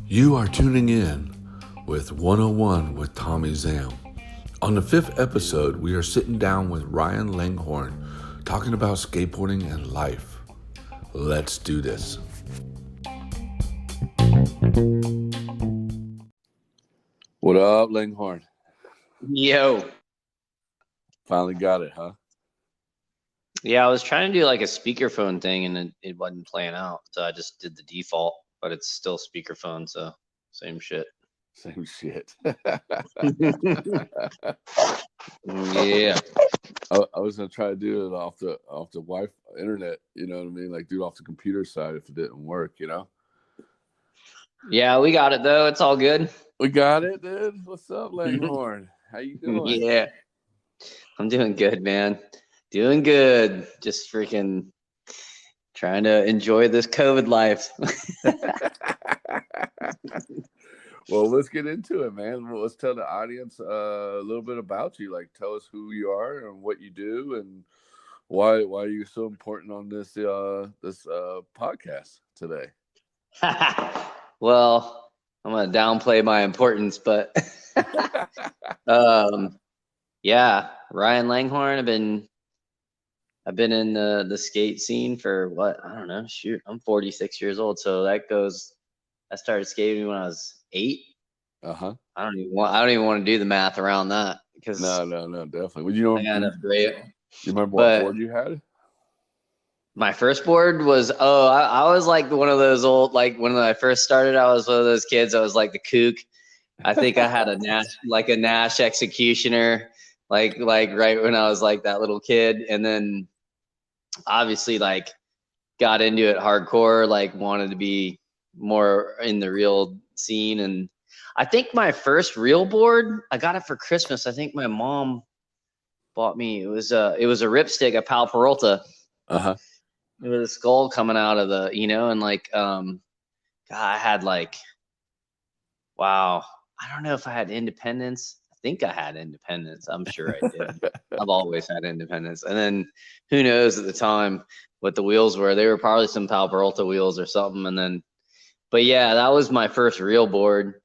You are tuning in with 101 with Tommie Zam. On the 5th episode, we are sitting down with Ryan Langhorne talking about skateboarding and life. Let's do this. What up, Langhorne? Yo. Finally got it, huh? Yeah, I was trying to do like a speakerphone thing and it wasn't playing out. So I just did the default, but it's still speakerphone. So same shit. Same shit. Yeah. I was gonna try to do it off the Wi-Fi internet, you know what I mean? Like do it off the computer side if it didn't work, you know? Yeah, we got it though. It's all good. We got it, dude. What's up, Langhorne? How you doing? Yeah. I'm doing good, man. Doing good. Just freaking trying to enjoy this COVID life. Well, let's get into it, man. Well, let's tell the audience a little bit about you. Like, tell us who you are and what you do, and why you're so important on this podcast today. Well, I'm gonna downplay my importance, but yeah, Ryan Langhorne. I've been in the skate scene for what? I don't know. Shoot, I'm 46 years old, so I started skating when I was 8. Uh-huh. I don't even want to do the math around that because no, definitely. Well, you know, I got enough great. You remember what board you had? My first board was I was like one of those old, like when I first started, I was one of those kids. I was like the kook. I think I had a Nash Executioner, like right when I was like that little kid, and then obviously like got into it hardcore, like wanted to be more in the real scene. And I think my first real board, I got it for Christmas. I think my mom bought me. It was a ripstick, a Pal Peralta. Uh-huh. It was a skull coming out of the, and like, God, I had like, wow. I don't know if I had Independence. I think I had Independence. I'm sure I did. I've always had Independence. And then who knows at the time what the wheels were. They were probably some Pal Peralta wheels or something. And then, but yeah, that was my first real board.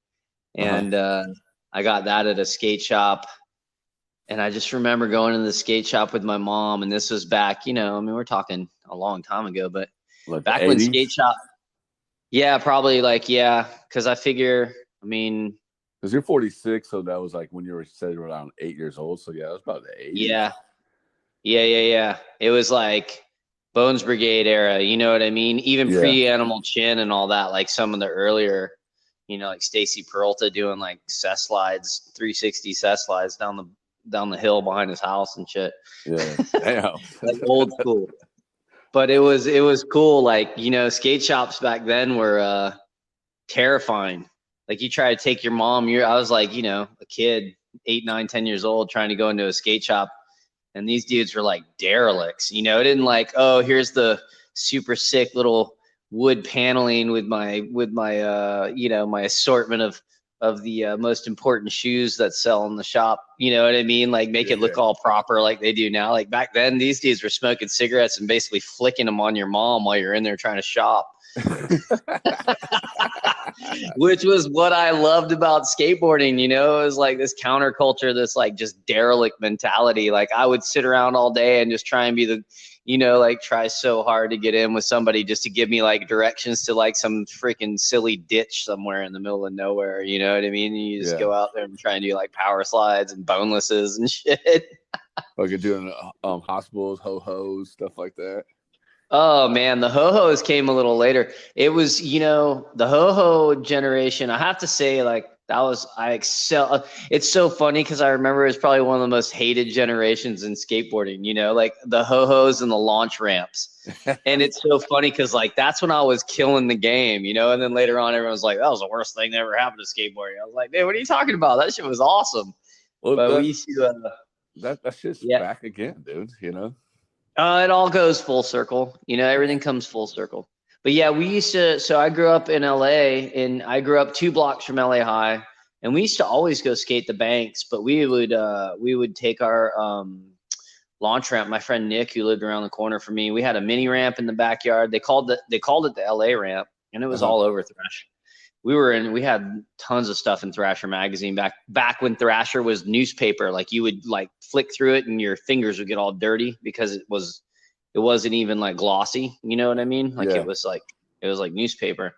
And I got that at a skate shop. And I just remember going to the skate shop with my mom. And this was back, we're talking a long time ago, but like back when skate shop. Yeah, probably because I figure, because you're 46, so that was like when you were said around 8 years old. So yeah, it was about the 80s. Yeah. It was like Bones Brigade era, you know what I mean? Even pre-Animal Chin and all that, like some of the earlier, like Stacy Peralta doing like cess slides, 360 cess slides down the hill behind his house and shit. Yeah, damn. Like old school. But it was cool. Like, skate shops back then were terrifying. Like you try to take your mom, I was like, a kid, 8, 9, 10 years old trying to go into a skate shop. And these dudes were like derelicts, it didn't like, oh, here's the super sick little wood paneling with my my assortment of the most important shoes that sell in the shop. You know what I mean? Like make it look all proper like they do now. Like back then, these dudes were smoking cigarettes and basically flicking them on your mom while you're in there trying to shop. Which was what I loved about skateboarding, it was like this counterculture, this like just derelict mentality. Like I would sit around all day and just try and be the, like try so hard to get in with somebody just to give me like directions to like some freaking silly ditch somewhere in the middle of nowhere. You know what I mean? You just go out there and try and do like power slides and bonelesses and shit. Like you're doing hospitals, ho-hos, stuff like that. Oh man, the ho-hos came a little later. It was, the ho-ho generation. I have to say, like it's so funny because I remember it's probably one of the most hated generations in skateboarding, like the ho-hos and the launch ramps. And it's so funny because like that's when I was killing the game, and then later on everyone's like, that was the worst thing that ever happened to skateboarding. I was like, man, what are you talking about? That shit was awesome. Well, but we used to that shit's back again, dude, It all goes full circle. Everything comes full circle. But yeah, we used to, so I grew up in LA and I grew up 2 blocks from LA High, and we used to always go skate the banks, but we would take our launch ramp. My friend Nick, who lived around the corner from me, we had a mini ramp in the backyard. They called it the LA ramp, and it was all over Thrasher. We had tons of stuff in Thrasher magazine back when Thrasher was newspaper. Like you would like flick through it and your fingers would get all dirty because it wasn't even like glossy. You know what I mean? Like it was like newspaper.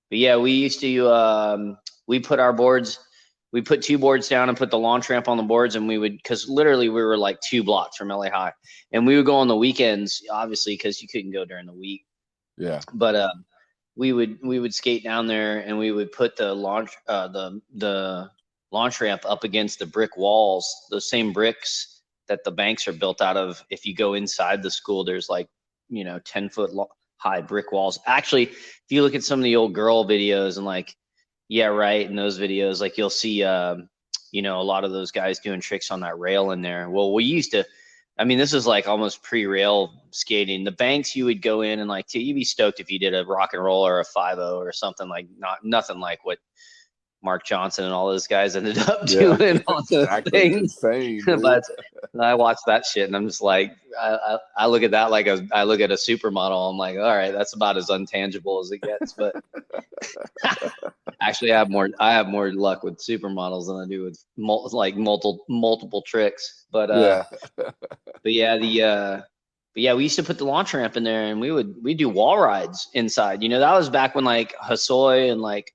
But yeah, we used to we put 2 boards down and put the launch ramp on the boards, and because literally we were like 2 blocks from LA High, and we would go on the weekends, obviously, because you couldn't go during the week. Yeah. But we would skate down there, and we would put the launch ramp up against the brick walls, those same bricks that the banks are built out of. If you go inside the school, there's like 10-foot high brick walls. Actually, if you look at some of the old girl videos and like Yeah, right. In those videos, like you'll see, a lot of those guys doing tricks on that rail in there. Well, we used to, this is like almost pre-rail skating. The banks you would go in and like, you'd be stoked if you did a rock and roll or a 5.0 or something like nothing like what Mark Johnson and all those guys ended up doing on those things. Insane, But I watch that shit and I'm just like, I look at that like I look at a supermodel. I'm like, all right, that's about as untangible as it gets. But actually, I have more luck with supermodels than I do with multiple tricks. But we used to put the launch ramp in there, and we do wall rides inside. That was back when like Hosoi and like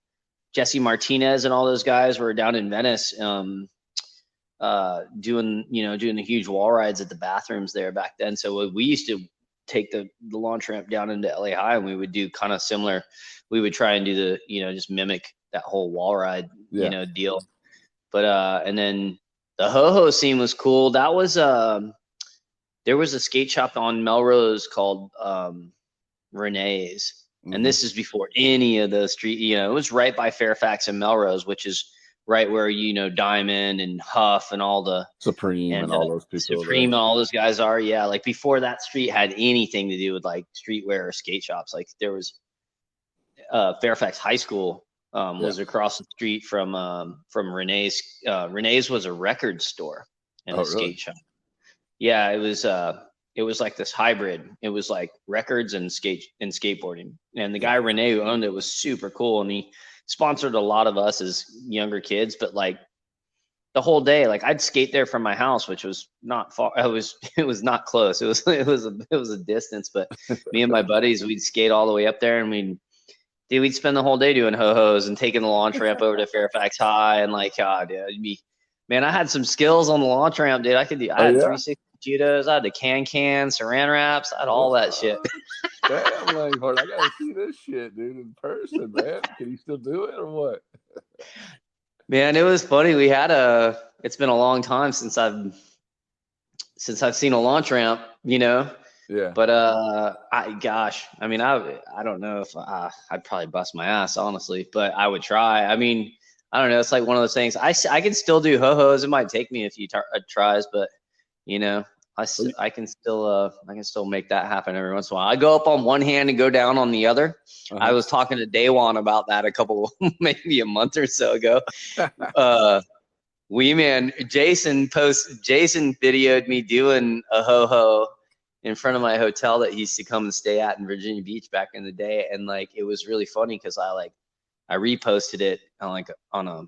Jesse Martinez and all those guys were down in Venice, doing the huge wall rides at the bathrooms there back then. So we used to take the launch ramp down into LA High, and we would do kind of similar. We would try and do the, just mimic that whole wall ride, deal. But and then the ho-ho scene was cool. That was there was a skate shop on Melrose called Renee's. And this is before any of the street, it was right by Fairfax and Melrose, which is right where, Diamond and Huff and all the Supreme and all those people. Supreme and all those guys are. Yeah. Like before that street had anything to do with like streetwear or skate shops. Like there was Fairfax High School was across the street from Renee's. Renee's was a record store and a skate shop. Yeah. It was like this hybrid. It was like records and skateboarding. And the guy Renee who owned it was super cool, and he sponsored a lot of us as younger kids. But like the whole day, like I'd skate there from my house, which was not far. It was not close. It was a distance. But me and my buddies, we'd skate all the way up there, and we'd spend the whole day doing ho-hos and taking the launch ramp over to Fairfax High, and like, I had some skills on the launch ramp, dude. I had 360 judos, I had the can saran wraps, I had all that shit. Damn, Langhorne, I gotta see this shit, dude, in person, man. Can you still do it or what? Man, it was funny. It's been a long time since I've seen a launch ramp, Yeah. But I don't know if I'd probably bust my ass, honestly, but I would try. I don't know. It's like one of those things. I can still do ho-hos. It might take me a few tries, but I can still make that happen every once in a while. I go up on one hand and go down on the other. I was talking to Daywan about that maybe a month or so ago. Jason videoed me doing a ho-ho in front of my hotel that he used to come and stay at in Virginia Beach back in the day. And like, it was really funny because I reposted it on a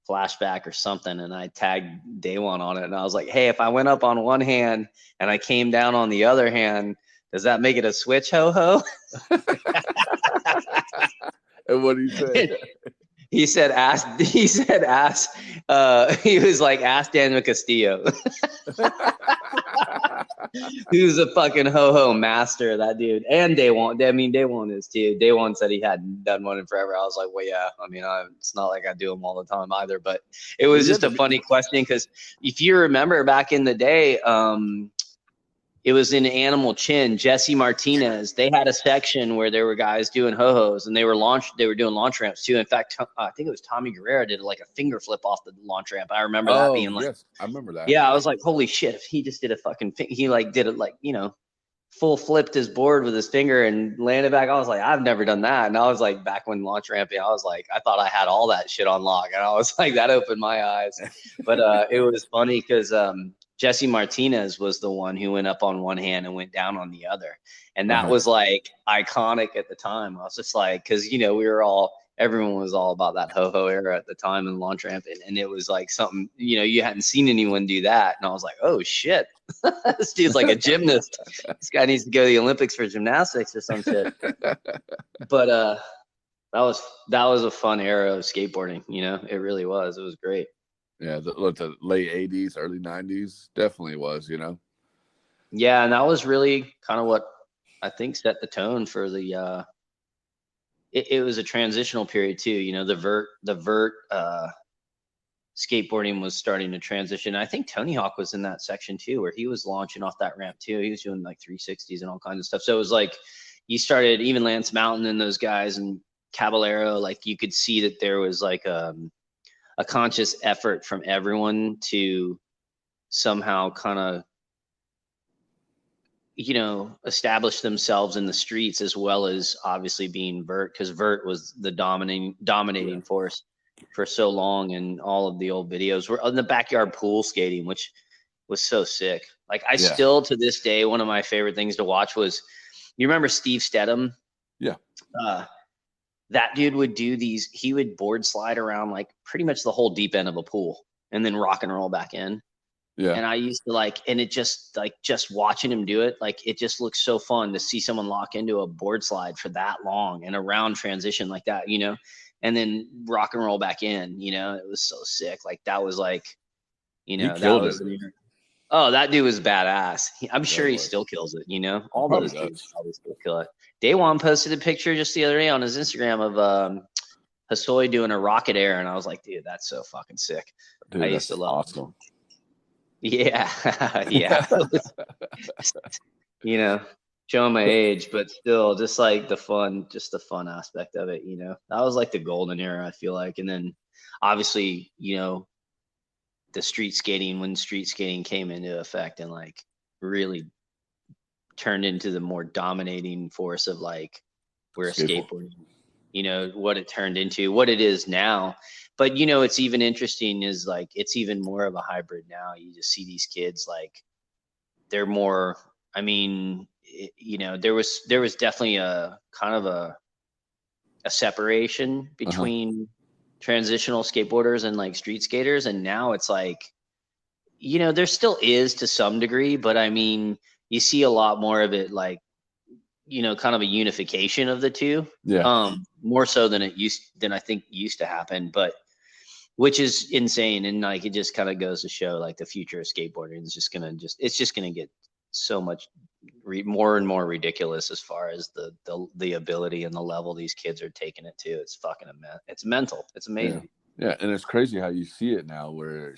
flashback or something, and I tagged Daywan on it, and I was like, hey, if I went up on one hand and I came down on the other hand, does that make it a switch ho-ho? And what did he say? He was like, ask Daniel Castillo. Who's a fucking ho-ho master, that dude. And Daywan is too. Daywan said he hadn't done one in forever. I was like, well, yeah. It's not like I do them all the time either, but it was just a funny question because if you remember back in the day, it was in Animal Chin, Jesse Martinez. They had a section where there were guys doing ho-hos, and they were doing launch ramps too. In fact, I think it was Tommy Guerrero did like a finger flip off the launch ramp. I remember that being like, yes, I remember that. Yeah, I was like, holy shit! If he just did a fucking, he like did it like full flipped his board with his finger and landed back. I was like, I've never done that. And I was like, back when launch ramping, I was like, I thought I had all that shit on lock, and I was like, that opened my eyes. But it was funny because Jesse Martinez was the one who went up on one hand and went down on the other. And that was like iconic at the time. I was just like, because, you know, everyone was all about that ho-ho era at the time and launch ramp. And it was like something, you know, you hadn't seen anyone do that. And I was like, oh shit, this dude's like a gymnast. This guy needs to go to the Olympics for gymnastics or some shit. But that was a fun era of skateboarding. You know, it really was. It was great. Yeah, the late 80s, early 90s definitely was, you know. Yeah, and that was really kind of what I think set the tone for the it was a transitional period too. You know, the vert skateboarding was starting to transition. I think Tony Hawk was in that section too, where he was launching off that ramp too. He was doing like 360s and all kinds of stuff. So it was like you started, even Lance Mountain and those guys and Caballero, like you could see that there was like a conscious effort from everyone to somehow kind of, you know, establish themselves in the streets, as well as obviously being vert, because vert was the dominating force for so long. And all of the old videos were on the backyard pool skating, which was so sick. Like I still, to this day, one of my favorite things to watch was, you remember Steve Stedham? Yeah. That dude would do these, he would board slide around like pretty much the whole deep end of a pool and then rock and roll back in. Yeah. And I used to like, and it just like, just watching him do it, like it just looks so fun to see someone lock into a board slide for that long and a round transition like that, you know, and then rock and roll back in, you know. It was so sick. Like that was like, you know, that was oh, that dude was badass. I'm sure he still kills it, you know. All those dudes probably still kill it. Daywan posted a picture just the other day on his Instagram of Hosoi doing a rocket air, and I was like, dude, that's so fucking sick. Dude, I used to love him. Yeah, yeah. You know, showing my age, but still just like the fun aspect of it, you know. That was like the golden era, I feel like. And then obviously, you know, the street skating, when street skating came into effect and like really turned into the more dominating force of like where skateboarding, you know, what it turned into, what it is now. But, you know, it's even interesting is like, it's even more of a hybrid now. You just see these kids, like they're more, I mean, you know, there was definitely a kind of a separation between transitional skateboarders and like street skaters. And now it's like, you know, there still is to some degree, but I mean, you see a lot more of it, like, you know, kind of a unification of the two. Yeah. More so than I think used to happen, but which is insane. And like, it just kind of goes to show like the future of skateboarding is just gonna get so much more and more ridiculous as far as the ability and the level these kids are taking it to. It's fucking it's mental. It's amazing. Yeah, and it's crazy how you see it now, where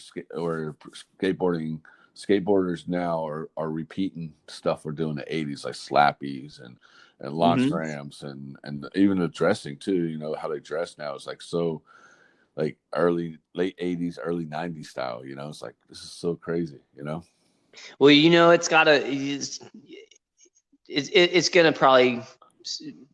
skateboarders now are repeating stuff we're doing in the 80s, like slappies and launch ramps and even the dressing too. You know how they dress now is like so like late 80s, early 90s style. You know, it's like this is so crazy. You know. Well, you know, it's gonna probably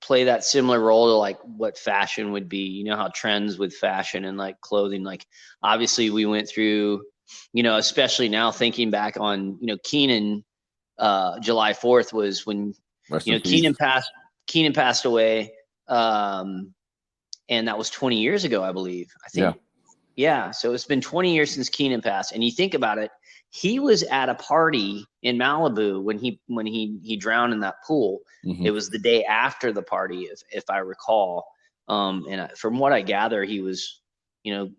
play that similar role to like what fashion would be. You know how trends with fashion and like clothing, like obviously we went through, you know, especially now thinking back on, you know, Keenan, July 4th was when, you know, Keenan passed away. And that was 20 years ago, I believe. I think. Yeah. So it's been 20 years since Keenan passed. And you think about it, he was at a party in Malibu when he drowned in that pool. It was the day after the party, if I recall. And from what I gather, he was, you know,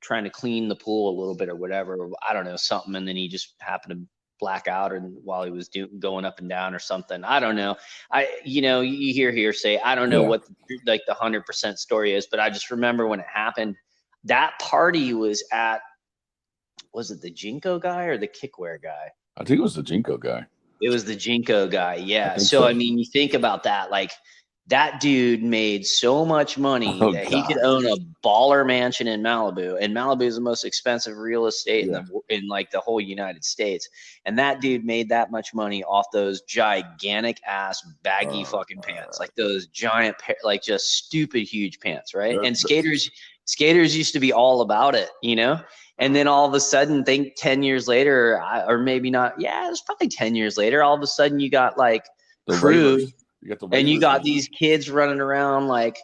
trying to clean the pool a little bit or whatever. I don't know, something. And then he just happened to black out, and while he was going up and down or something. I don't know. You know, you hear hearsay. I don't know what the 100% story is, but I just remember when it happened, that party was it the Jinko guy or the Kickware guy? I think it was the Jinko guy. It was the Jinko guy. Yeah. So, I mean, you think about that, like that dude made so much money that he could own a baller mansion in Malibu, and Malibu is the most expensive real estate in like the whole United States. And that dude made that much money off those gigantic ass baggy fucking pants, like those giant, like just stupid huge pants. Right. And skaters used to be all about it, you know? And then all of a sudden, think 10 years later, or maybe not. Yeah, it was probably 10 years later. All of a sudden, you got like The crew, ravers. You got the and you ravers got in. these kids running around like,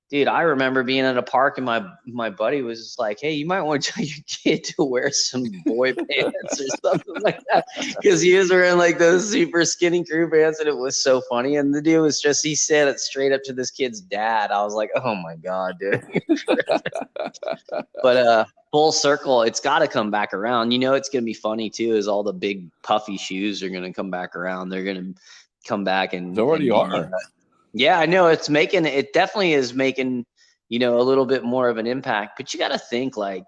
dude, I remember being at a park and my buddy was just like, hey, you might want to tell your kid to wear some boy pants or something like that. Because he was wearing like those super skinny crew pants and it was so funny. And the dude was just, he said it straight up to this kid's dad. I was like, oh my God, dude. But full circle, it's got to come back around. You know, it's going to be funny too, is all the big puffy shoes are going to come back around. They're going to come back and They already and are. yeah, I know it definitely is making, you know, a little bit more of an impact, but you got to think like,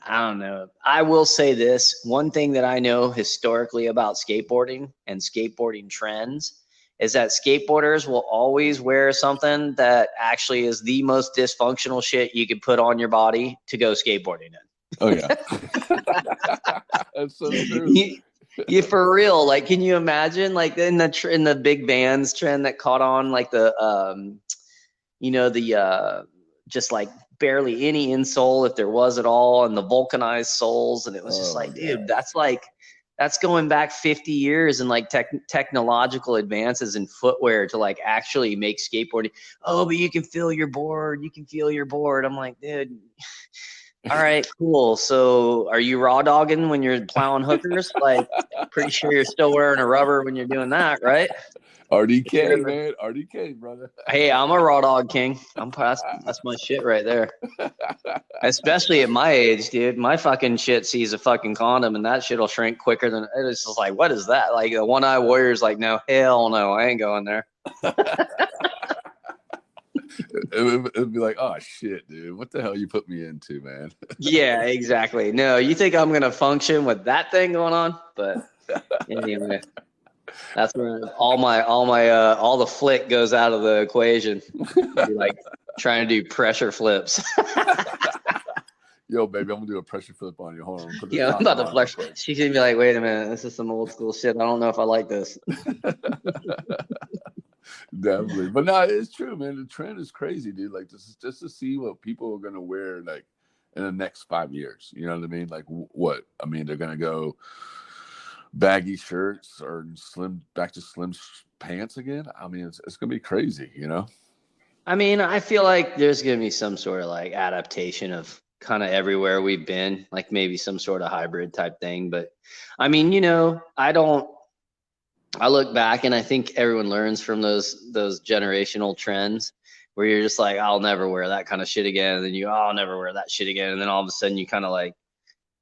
I don't know. I will say this, one thing that I know historically about skateboarding and skateboarding trends is that skateboarders will always wear something that actually is the most dysfunctional shit you could put on your body to go skateboarding in. Oh yeah. That's so true. Yeah, for real. Like, can you imagine, like in the big Vans trend that caught on, like the you know, the just like barely any insole if there was at all, and the vulcanized soles, and it was just like, dude, that's going back 50 years and like technological advances in footwear to like actually make skateboarding. Oh, but you can feel your board. You can feel your board. I'm like, dude. All right, cool. So are you raw dogging when you're plowing hookers? Like, pretty sure you're still wearing a rubber when you're doing that, right? RDK, man. RDK, brother. Hey, I'm a raw dog king. That's my shit right there. Especially at my age, dude. My fucking shit sees a fucking condom and that shit'll shrink quicker than it's just like, what is that? Like the one-eye warrior's like, no, hell no, I ain't going there. It'd be like, oh shit, dude, what the hell you put me into, man? Yeah, exactly. No, you think I'm gonna function with that thing going on? But anyway, that's where all the flick goes out of the equation. Be like trying to do pressure flips. Yo, baby, I'm gonna do a pressure flip on you. Hold on. Yeah, I'm about to flex. She's gonna be like, wait a minute, this is some old school shit. I don't know if I like this. Definitely, but no, it's true, man. The trend is crazy, dude. Like, just to see what people are gonna wear, like in the next 5 years. You know what I mean? Like, what? I mean, they're gonna go baggy shirts or back to slim pants again. I mean, it's gonna be crazy, you know. I mean, I feel like there's gonna be some sort of like adaptation of kind of everywhere we've been, like maybe some sort of hybrid type thing. But I mean, you know, I look back and I think everyone learns from those generational trends where you're just like, I'll never wear that kind of shit again. And then I'll never wear that shit again. And then all of a sudden you kind of like,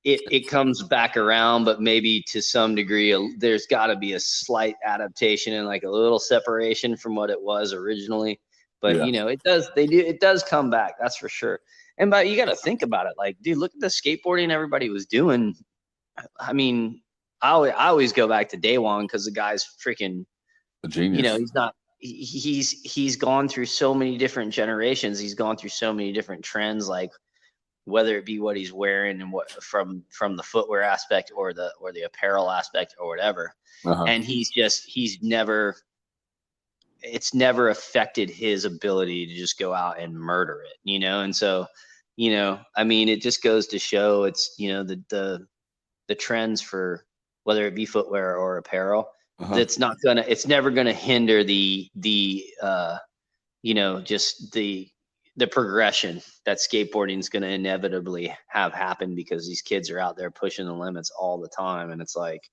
it comes back around, but maybe to some degree, there's got to be a slight adaptation and like a little separation from what it was originally. But Yeah. you know, it does come back. That's for sure. And but you got to think about it. Like, dude, look at the skateboarding everybody was doing. I mean, I always go back to Day One because the guy's freaking a genius. You know, he's not. He's gone through so many different generations. He's gone through so many different trends, like whether it be what he's wearing and what from the footwear aspect or the apparel aspect or whatever. And it's never affected his ability to just go out and murder it, you know. And so, you know, I mean, it just goes to show it's, you know, the trends for whether it be footwear or apparel, it's never gonna hinder the you know, just the progression that skateboarding is going to inevitably have happen because these kids are out there pushing the limits all the time. And it's like,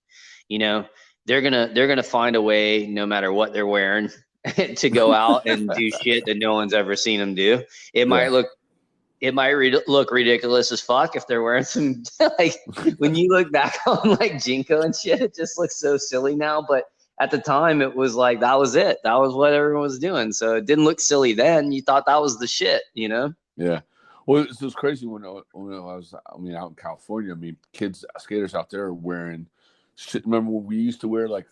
you know, they're going to find a way, no matter what they're wearing, to go out and do shit that no one's ever seen them do. It might look ridiculous as fuck if they're wearing some, like, when you look back on like Jinko and shit, it just looks so silly now. But at the time, it was like, that was it. That was what everyone was doing. So it didn't look silly then. You thought that was the shit, you know? Yeah. Well, it's just crazy when I was, out in California, I mean, skaters out there are wearing shit. Remember when we used to wear like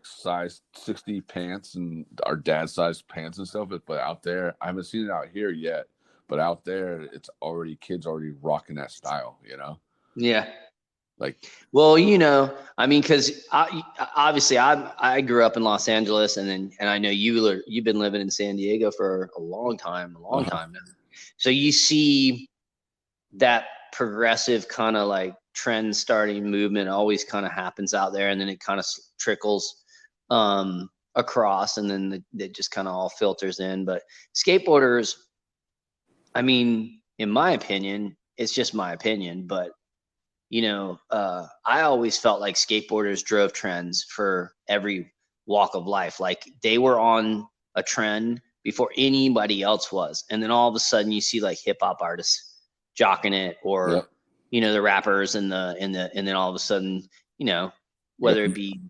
size 60 pants and our dad's size pants and stuff? But out there, I haven't seen it out here yet. But out there, kids already rocking that style, you know? Yeah. Like, well, you know, I mean, because obviously I grew up in Los Angeles, and I know you've been living in San Diego for a long time now. So you see that progressive kind of like trend starting movement always kind of happens out there, and then it kind of trickles across, and then it just kind of all filters in. But skateboarders, I mean, in my opinion, it's just my opinion, but you know, I always felt like skateboarders drove trends for every walk of life. Like they were on a trend before anybody else was. And then all of a sudden you see like hip hop artists jocking it, or, Yep. you know, the rappers and then all of a sudden, you know, whether it be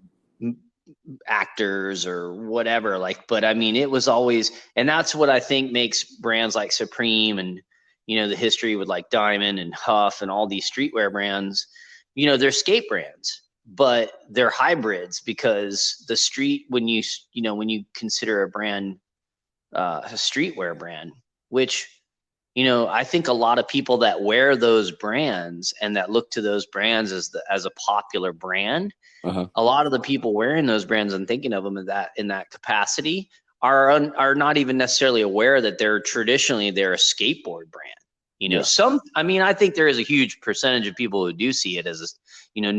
actors or whatever, like, but I mean, it was always, and that's what I think makes brands like Supreme and, you know, the history with like Diamond and Huff and all these streetwear brands, you know, they're skate brands, but they're hybrids, because the street, when you consider a brand, a streetwear brand, which, you know, I think a lot of people that wear those brands and that look to those brands as a popular brand, a lot of the people wearing those brands and thinking of them in that capacity are not even necessarily aware that they're a skateboard brand. You know, I mean, I think there is a huge percentage of people who do see it as, you know,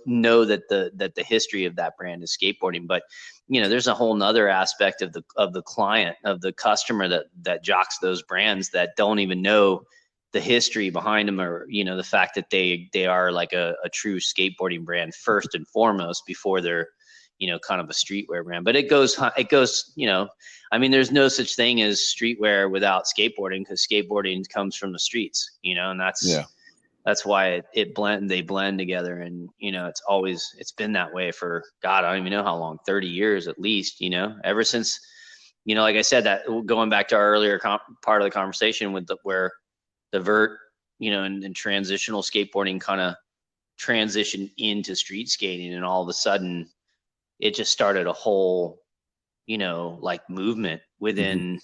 know that the history of that brand is skateboarding. But, you know, there's a whole nother aspect of the client, of the customer that jocks those brands, that don't even know the history behind them, or, you know, the fact that they are like a true skateboarding brand first and foremost, before they're, you know, kind of a streetwear brand. But it goes, you know, I mean, there's no such thing as streetwear without skateboarding, because skateboarding comes from the streets, you know, and that's why they blend together. And, you know, it's been that way for, God, I don't even know how long, 30 years at least, you know, ever since, you know, like I said, that going back to our earlier part of the conversation with where the vert, you know, and transitional skateboarding kind of transitioned into street skating, and all of a sudden it just started a whole, you know, like movement within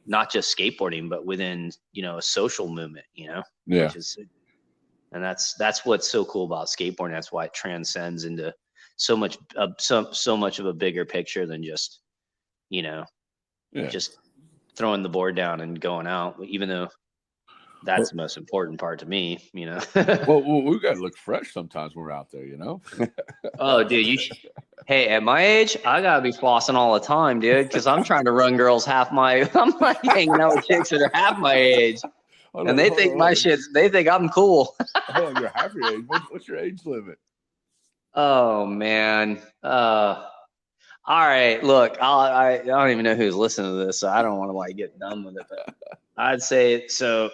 not just skateboarding, but within, you know, a social movement, you know, which is, and that's what's so cool about skateboarding. That's why it transcends into so much of a bigger picture than just, you know, just throwing the board down and going out, even though that's the most important part to me, you know. well, we got to look fresh sometimes when we're out there, you know. Oh, dude, hey, at my age, I gotta be flossing all the time, dude, because I'm trying to run girls I'm like hanging out with chicks that are half my age, and they think they think I'm cool. Hold on, you're half your age. What's your age limit? Oh man. All right, look, I don't even know who's listening to this, so I don't want to like get done with it, but I'd say so.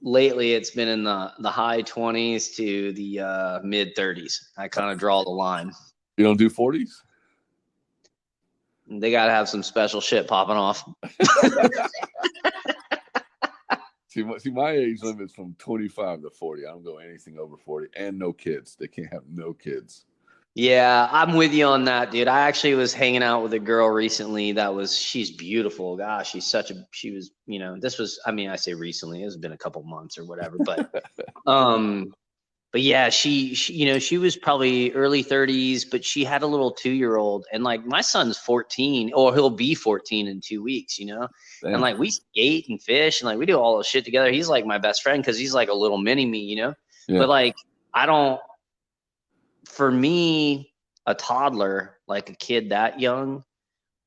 Lately, it's been in the high 20s to the mid 30s. I kind of draw the line. You don't do 40s? They got to have some special shit popping off. See, my age limit's from 25 to 40. I don't go anything over 40, and no kids. They can't have no kids. Yeah, I'm with you on that, dude. I actually was hanging out with a girl recently she's beautiful. Gosh, she was, you know, I say recently, it's been a couple months or whatever, but, but yeah, she, you know, she was probably early 30s, but she had a little 2-year-old, and like my son's 14, or he'll be 14 in 2 weeks, you know. Damn. And like we skate and fish and like we do all this shit together. He's like my best friend because he's like a little mini me, you know. Yeah. But like for me, a toddler, like a kid that young,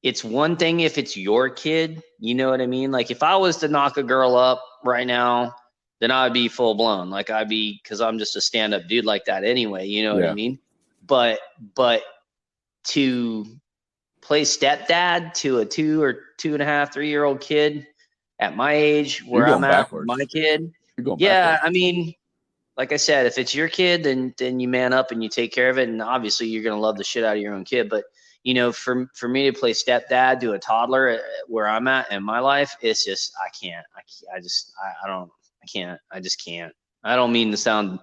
it's one thing if it's your kid, you know what I mean? Like if I was to knock a girl up right now, then I'd be full blown. Like because I'm just a stand-up dude like that anyway, you know what I mean? But to play stepdad to a 2 or 2.5, 3-year-old kid at my age, where I'm at with my kid, backwards. I mean, like I said, if it's your kid, then you man up and you take care of it, and obviously you're gonna love the shit out of your own kid. But you know, for me to play stepdad to a toddler where I'm at in my life, it's just I just can't. I don't mean to sound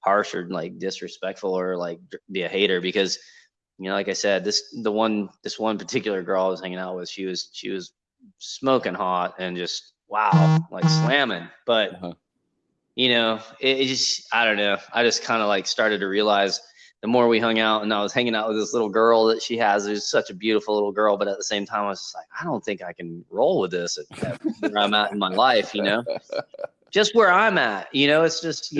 harsh or like disrespectful or like be a hater, because you know, like I said, this one particular girl I was hanging out with, she was smoking hot and just wow, like slamming, but. You know, it just, I don't know. I just kind of like started to realize the more we hung out, and I was hanging out with this little girl that she has, who's such a beautiful little girl. But at the same time, I was just like, I don't think I can roll with this at where I'm at in my life, you know? just where I'm at. It's just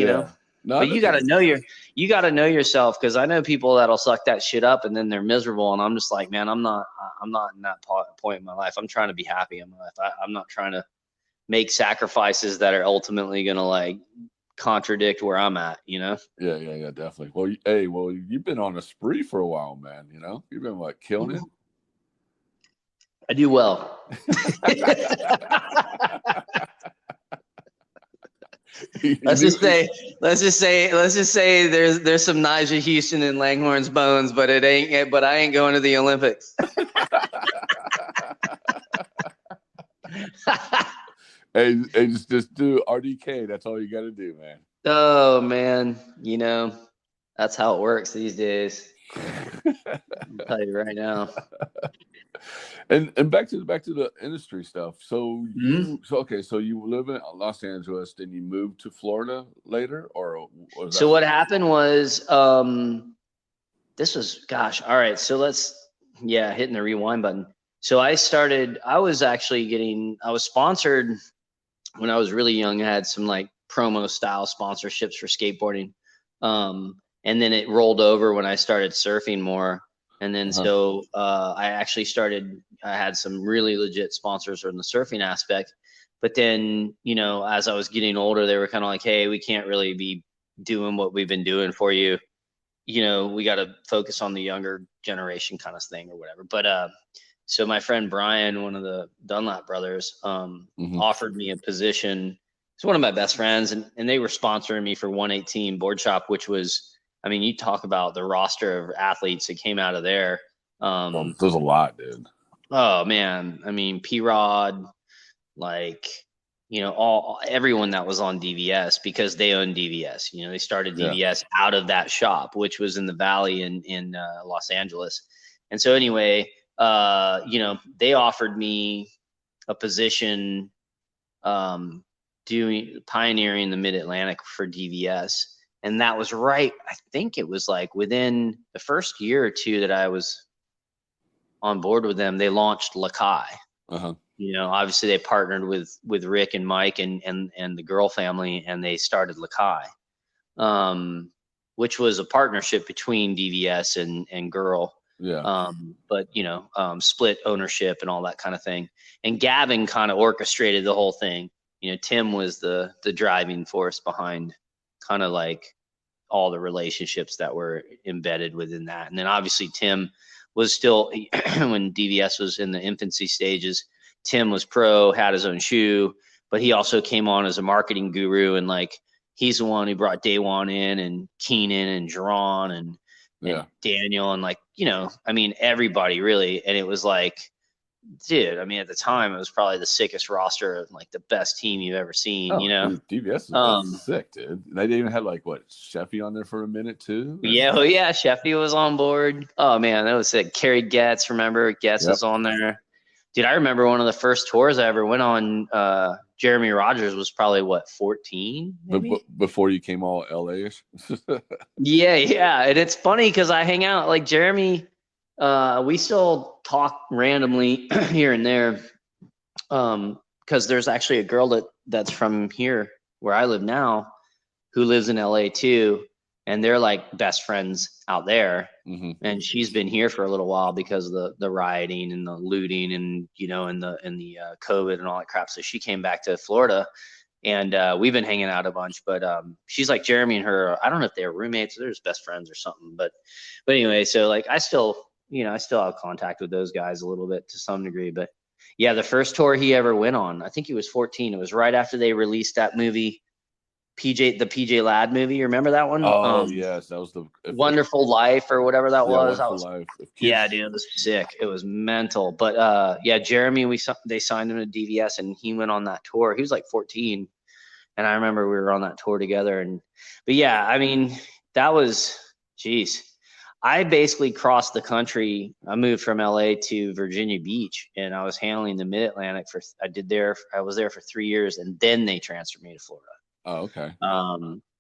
No, but you got to know yourself, because I know people that'll suck that shit up and then they're miserable, and I'm just like, man, I'm not in that point in my life. I'm trying to be happy in my life. I'm not trying to make sacrifices that are ultimately gonna like contradict where I'm at. Yeah, definitely. Well, you've been on a spree for a while, man. You've been killing it. I do well. Let's just say there's some Nigel Houston in Langhorne's bones, but I ain't going to the Olympics. Hey, just do RDK. That's all you got to do, man. Oh man, that's how it works these days. I'll tell you right now. And back to the industry stuff. So so you live in Los Angeles, then you moved to Florida later, or so what happened was this was all right. So let's hitting the rewind button. So I was sponsored when I was really young. I had some like promo style sponsorships for skateboarding, and then it rolled over when I started surfing more. And then so I had some really legit sponsors in the surfing aspect. But then, as I was getting older, they were kind of like, hey, we can't really be doing what we've been doing for you. We got to focus on the younger generation kind of thing or whatever. But so my friend Brian, one of the Dunlap brothers, offered me a position. He's one of my best friends, and they were sponsoring me for 118 Board Shop, which was, I mean, you talk about the roster of athletes that came out of there. There's a lot, dude. Oh man, I mean, P-Rod, everyone that was on DVS, because they own DVS. They started DVS out of that shop, which was in the Valley in Los Angeles. And so anyway, they offered me a position pioneering the Mid-Atlantic for DVS. And that was right. I think it was like within the first year or two that I was on board with them, they launched Lakai. Obviously they partnered with Rick and Mike and the Girl family, and they started Lakai, which was a partnership between DVS and Girl. Yeah. But split ownership and all that kind of thing. And Gavin kind of orchestrated the whole thing. Tim was the driving force behind kind of like all the relationships that were embedded within that. And then obviously Tim was still, when DVS was in the infancy stages, Tim was pro, had his own shoe, but he also came on as a marketing guru. And like, he's the one who brought Daywan in, and Keenan and Jerron and Daniel, and I mean, everybody really. And it was like, dude, I mean, at the time, it was probably the sickest roster of like the best team you've ever seen. Dude, DVS is sick, dude. They even had Sheffy on there for a minute too. Yeah, Sheffy was on board. Oh man, that was sick. Kerry Getz, remember? Getz was on there. Dude, I remember one of the first tours I ever went on. Jeremy Rogers was probably 14, maybe? Before you came all LA-ish. Yeah, and it's funny because I hang out like Jeremy. We still talk randomly here and there, because there's actually a girl that's from here where I live now, who lives in LA too, and they're like best friends out there. And she's been here for a little while because of the rioting and the looting and and the COVID and all that crap. So she came back to Florida, and we've been hanging out a bunch. But she's like, Jeremy and her, I don't know if they're roommates or they're just best friends or something. But anyway, so like I still have contact with those guys a little bit to some degree. But yeah, the first tour he ever went on, I think he was 14. It was right after they released that movie, the PJ Ladd movie. You remember that one? Oh yes, that was the Wonderful Life or whatever that was. Wonderful Life. Yeah, dude, it was sick. It was mental. But Jeremy, they signed him to DVS, and he went on that tour. He was like 14, and I remember we were on that tour together. But yeah, I mean, that was, geez. I basically crossed the country. I moved from LA to Virginia Beach, and I was handling the Mid-Atlantic I was there for 3 years, and then they transferred me to Florida. Oh, okay.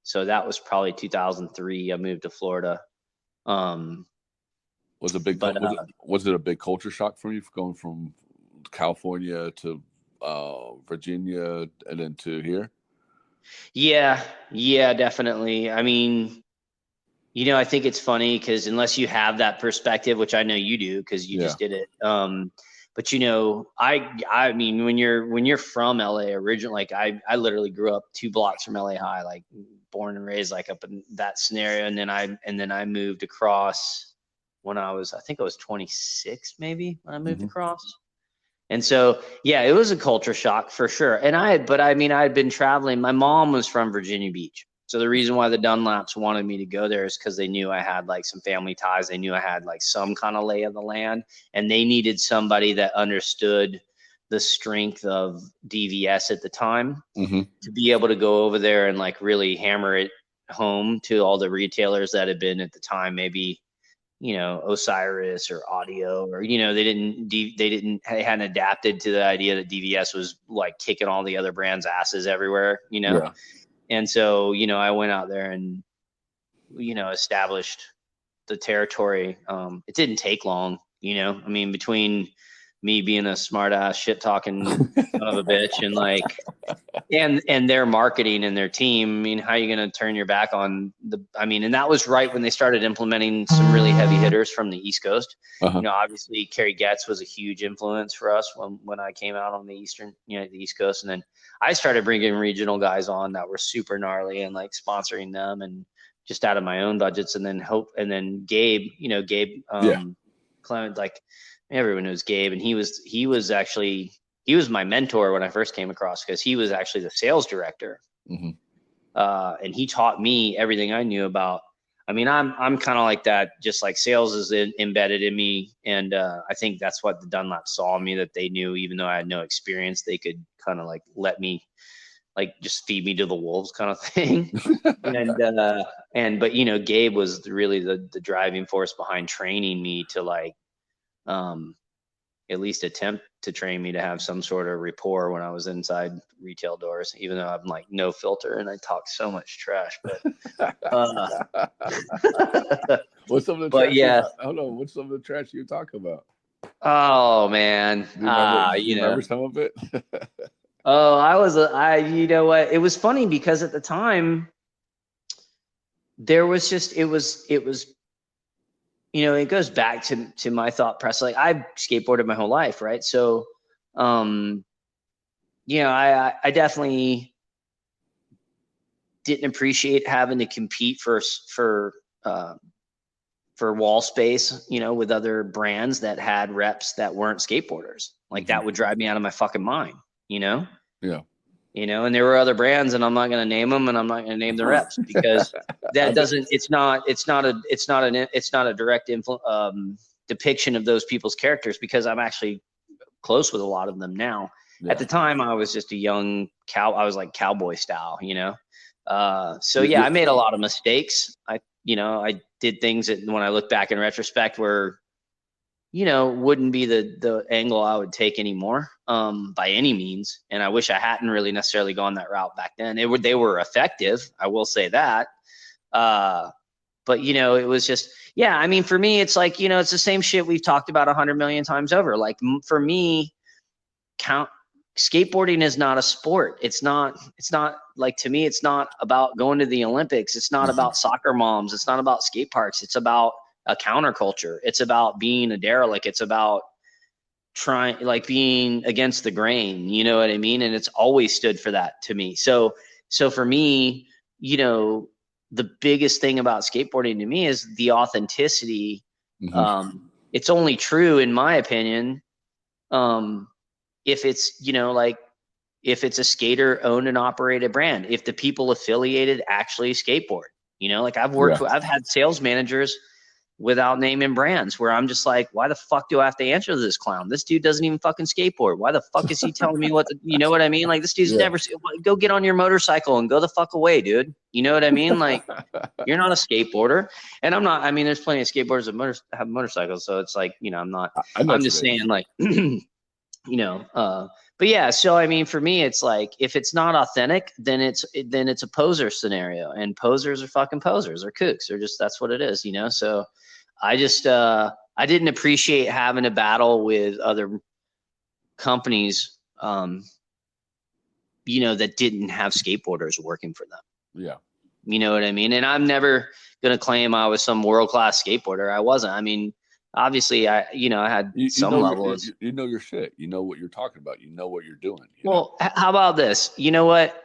So that was probably 2003. I moved to Florida. Was it a big culture shock for you going from California to Virginia and then to here? Yeah, yeah, definitely. I mean, I think it's funny because unless you have that perspective, which I know you do because you Yeah. just did it. But I mean, when you're from LA originally, like I literally grew up 2 blocks from LA High, like born and raised like up in that scenario, and then I moved across when I think I was 26 maybe when I moved Hmm. across. And so, yeah, it was a culture shock for sure. But I mean, I had been traveling. My mom was from Virginia Beach. So the reason why the Dunlaps wanted me to go there is because they knew I had like some family ties. They knew I had like some kind of lay of the land, and they needed somebody that understood the strength of DVS at the time Hmm. to be able to go over there and like really hammer it home to all the retailers that had been at the time, maybe Osiris or Audio, or they hadn't adapted to the idea that DVS was like kicking all the other brands' asses everywhere. Yeah. And so I went out there and established the territory. It didn't take long. I mean, between me being a smart ass shit talking son of a bitch and like and their marketing and their team. I mean, how are you going to turn your back on and that was right when they started implementing some really heavy hitters from the East Coast. Uh-huh. Obviously Kerry Getz was a huge influence for us when I came out on the East Coast. And then I started bringing regional guys on that were super gnarly and like sponsoring them and just out of my own budgets. And then Gabe, Yeah. Clement, like everyone knows Gabe, and he was my mentor when I first came across because he was actually the sales director. Hmm. And he taught me everything I knew about. I mean, I'm kind of like that, just like sales is embedded in me. And I think that's what the Dunlop saw in me, that they knew, even though I had no experience, they could kind of like let me, like just feed me to the wolves kind of thing. But Gabe was really the driving force behind training me to like, at least attempt to train me to have some sort of rapport when I was inside retail doors, even though I'm like no filter and I talk so much trash. What's some of the But trash yeah. hold on, what's some of the trash you talk about? Oh man. Do you remember some of it? Oh, you know what? It was funny because at the time there was just, it was, it goes back to my thought process. Like I've skateboarded my whole life. Right. So, I definitely didn't appreciate having to compete for wall space, with other brands that had reps that weren't skateboarders. Like Hmm. that would drive me out of my fucking mind, you know? Yeah. And there were other brands and I'm not going to name them and I'm not going to name the reps because that doesn't, it's not a direct depiction of those people's characters because I'm actually close with a lot of them now. Yeah. At the time I was just a young I was like cowboy style, so You- yeah, you- I made a lot of mistakes. I did things that when I look back in retrospect were, wouldn't be the angle I would take anymore, by any means. And I wish I hadn't really necessarily gone that route back then. They were effective. I will say that. But it was just, yeah, I mean, for me, it's like, it's the same shit we've talked about 100 million times over. Like for me, skateboarding is not a sport. It's not like, to me, it's not about going to the Olympics. It's not about soccer moms. It's not about skate parks. It's about a counterculture. It's about being a derelict. It's about trying, like, being against the grain, you know what I mean? And it's always stood for that to me. So for me, the biggest thing about skateboarding to me is the authenticity. Mhm. It's only true, in my opinion, if it's, like, if it's a skater owned and operated brand, if the people affiliated actually skateboard, like I've had sales managers without naming brands where I'm just like, why the fuck do I have to answer to this clown? This dude doesn't even fucking skateboard. Why the fuck is he telling me you know what I mean? Like, this dude's Yeah. never, go get on your motorcycle and go the fuck away, dude. You know what I mean? Like, you're not a skateboarder. And I'm not, I mean, there's plenty of skateboarders that have motorcycles. So it's like, I'm just saying, like, but yeah, so I mean, for me, it's like, if it's not authentic, then it's a poser scenario, and posers are fucking posers or kooks, or just, that's what it is, So I just I didn't appreciate having a battle with other companies that didn't have skateboarders working for them. Yeah. You know what I mean? And I'm never going to claim I was some world-class skateboarder. I wasn't. I mean, obviously I had some levels. You know your shit. You know what you're talking about. You know what you're doing. Well, how about this? You know what?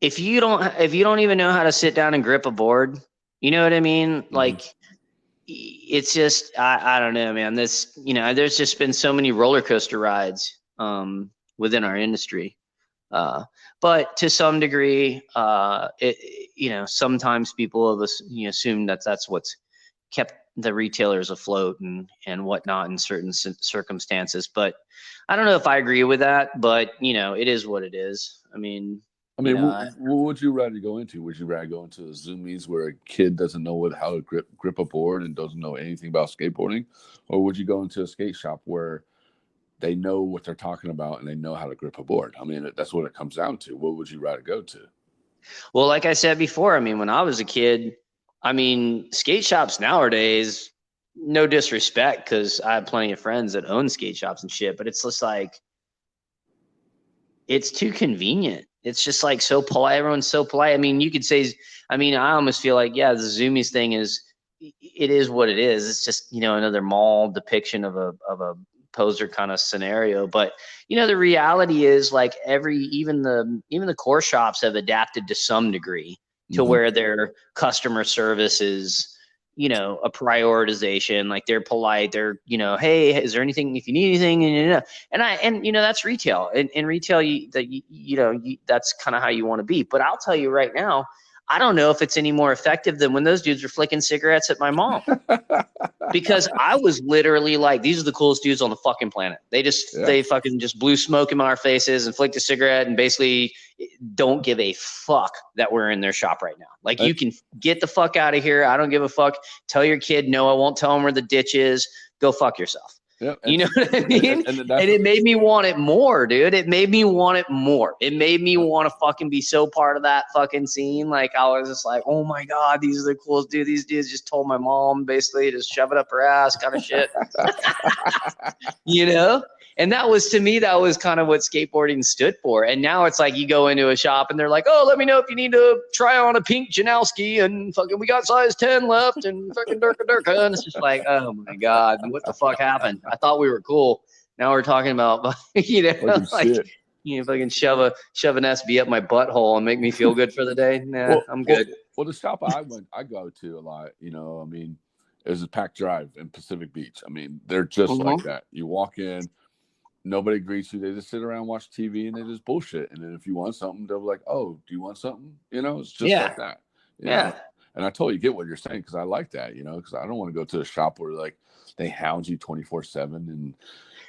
If you don't even know how to sit down and grip a board, you know what I mean? Mm-hmm. Like, it's just, I don't know, man. This, there's just been so many roller coaster rides within our industry. But to some degree, sometimes people have assumed that that's what's kept the retailers afloat and whatnot in certain circumstances. But I don't know if I agree with that, but it is what it is. I mean, what would you rather go into? Would you rather go into the Zoomies where a kid doesn't know how to grip a board and doesn't know anything about skateboarding? Or would you go into a skate shop where they know what they're talking about and they know how to grip a board? I mean, that's what it comes down to. What would you rather go to? Well, like I said before, I mean, when I was a kid, I mean, skate shops nowadays, no disrespect, because I have plenty of friends that own skate shops and shit, but it's just like, it's too convenient. It's just like so polite. Everyone's so polite. I mean, you could say, I almost feel like, yeah, the Zoomies thing it is what it is. It's just, another mall depiction of a poser kind of scenario. But, the reality is like even the core shops have adapted to some degree to where their customer service is, a prioritization. Like, they're polite. They're, hey, is there anything, if you need anything, and that's retail. In retail, that's kind of how you want to be. But I'll tell you right now, I don't know if it's any more effective than when those dudes were flicking cigarettes at my mom. Because I was literally like, these are the coolest dudes on the fucking planet. They fucking just blew smoke in our faces and flicked a cigarette and basically don't give a fuck that we're in their shop right now. Like, you can get the fuck out of here. I don't give a fuck. Tell your kid, no, I won't tell him where the ditch is. Go fuck yourself. Yep. You know what I mean? And it made me want it more, dude. It made me want it more. It made me want to fucking be so part of that fucking scene. Like, I was just like, oh my God, these are the coolest dudes. These dudes just told my mom basically to shove it up her ass kind of shit. And that was, to me, that was kind of what skateboarding stood for. And now it's like, you go into a shop and they're like, oh, let me know if you need to try on a pink Janowski and fucking we got size 10 left and fucking durka. And it's just like, oh my God, what the fuck happened? I thought we were cool. Now we're talking about, like, fucking shove an SB up my butthole and make me feel good for the day. Nah, I'm good. Well, the shop I go to a lot, is a Pack Drive in Pacific Beach. I mean, they're just like that. You walk in, nobody greets you. They just sit around, watch TV, and they just bullshit. And then if you want something, they'll be like, "Oh, do you want something?" It's just like that. You know? And I totally get what you're saying, because I like that. Because I don't want to go to a shop where like they hound you 24/7 and.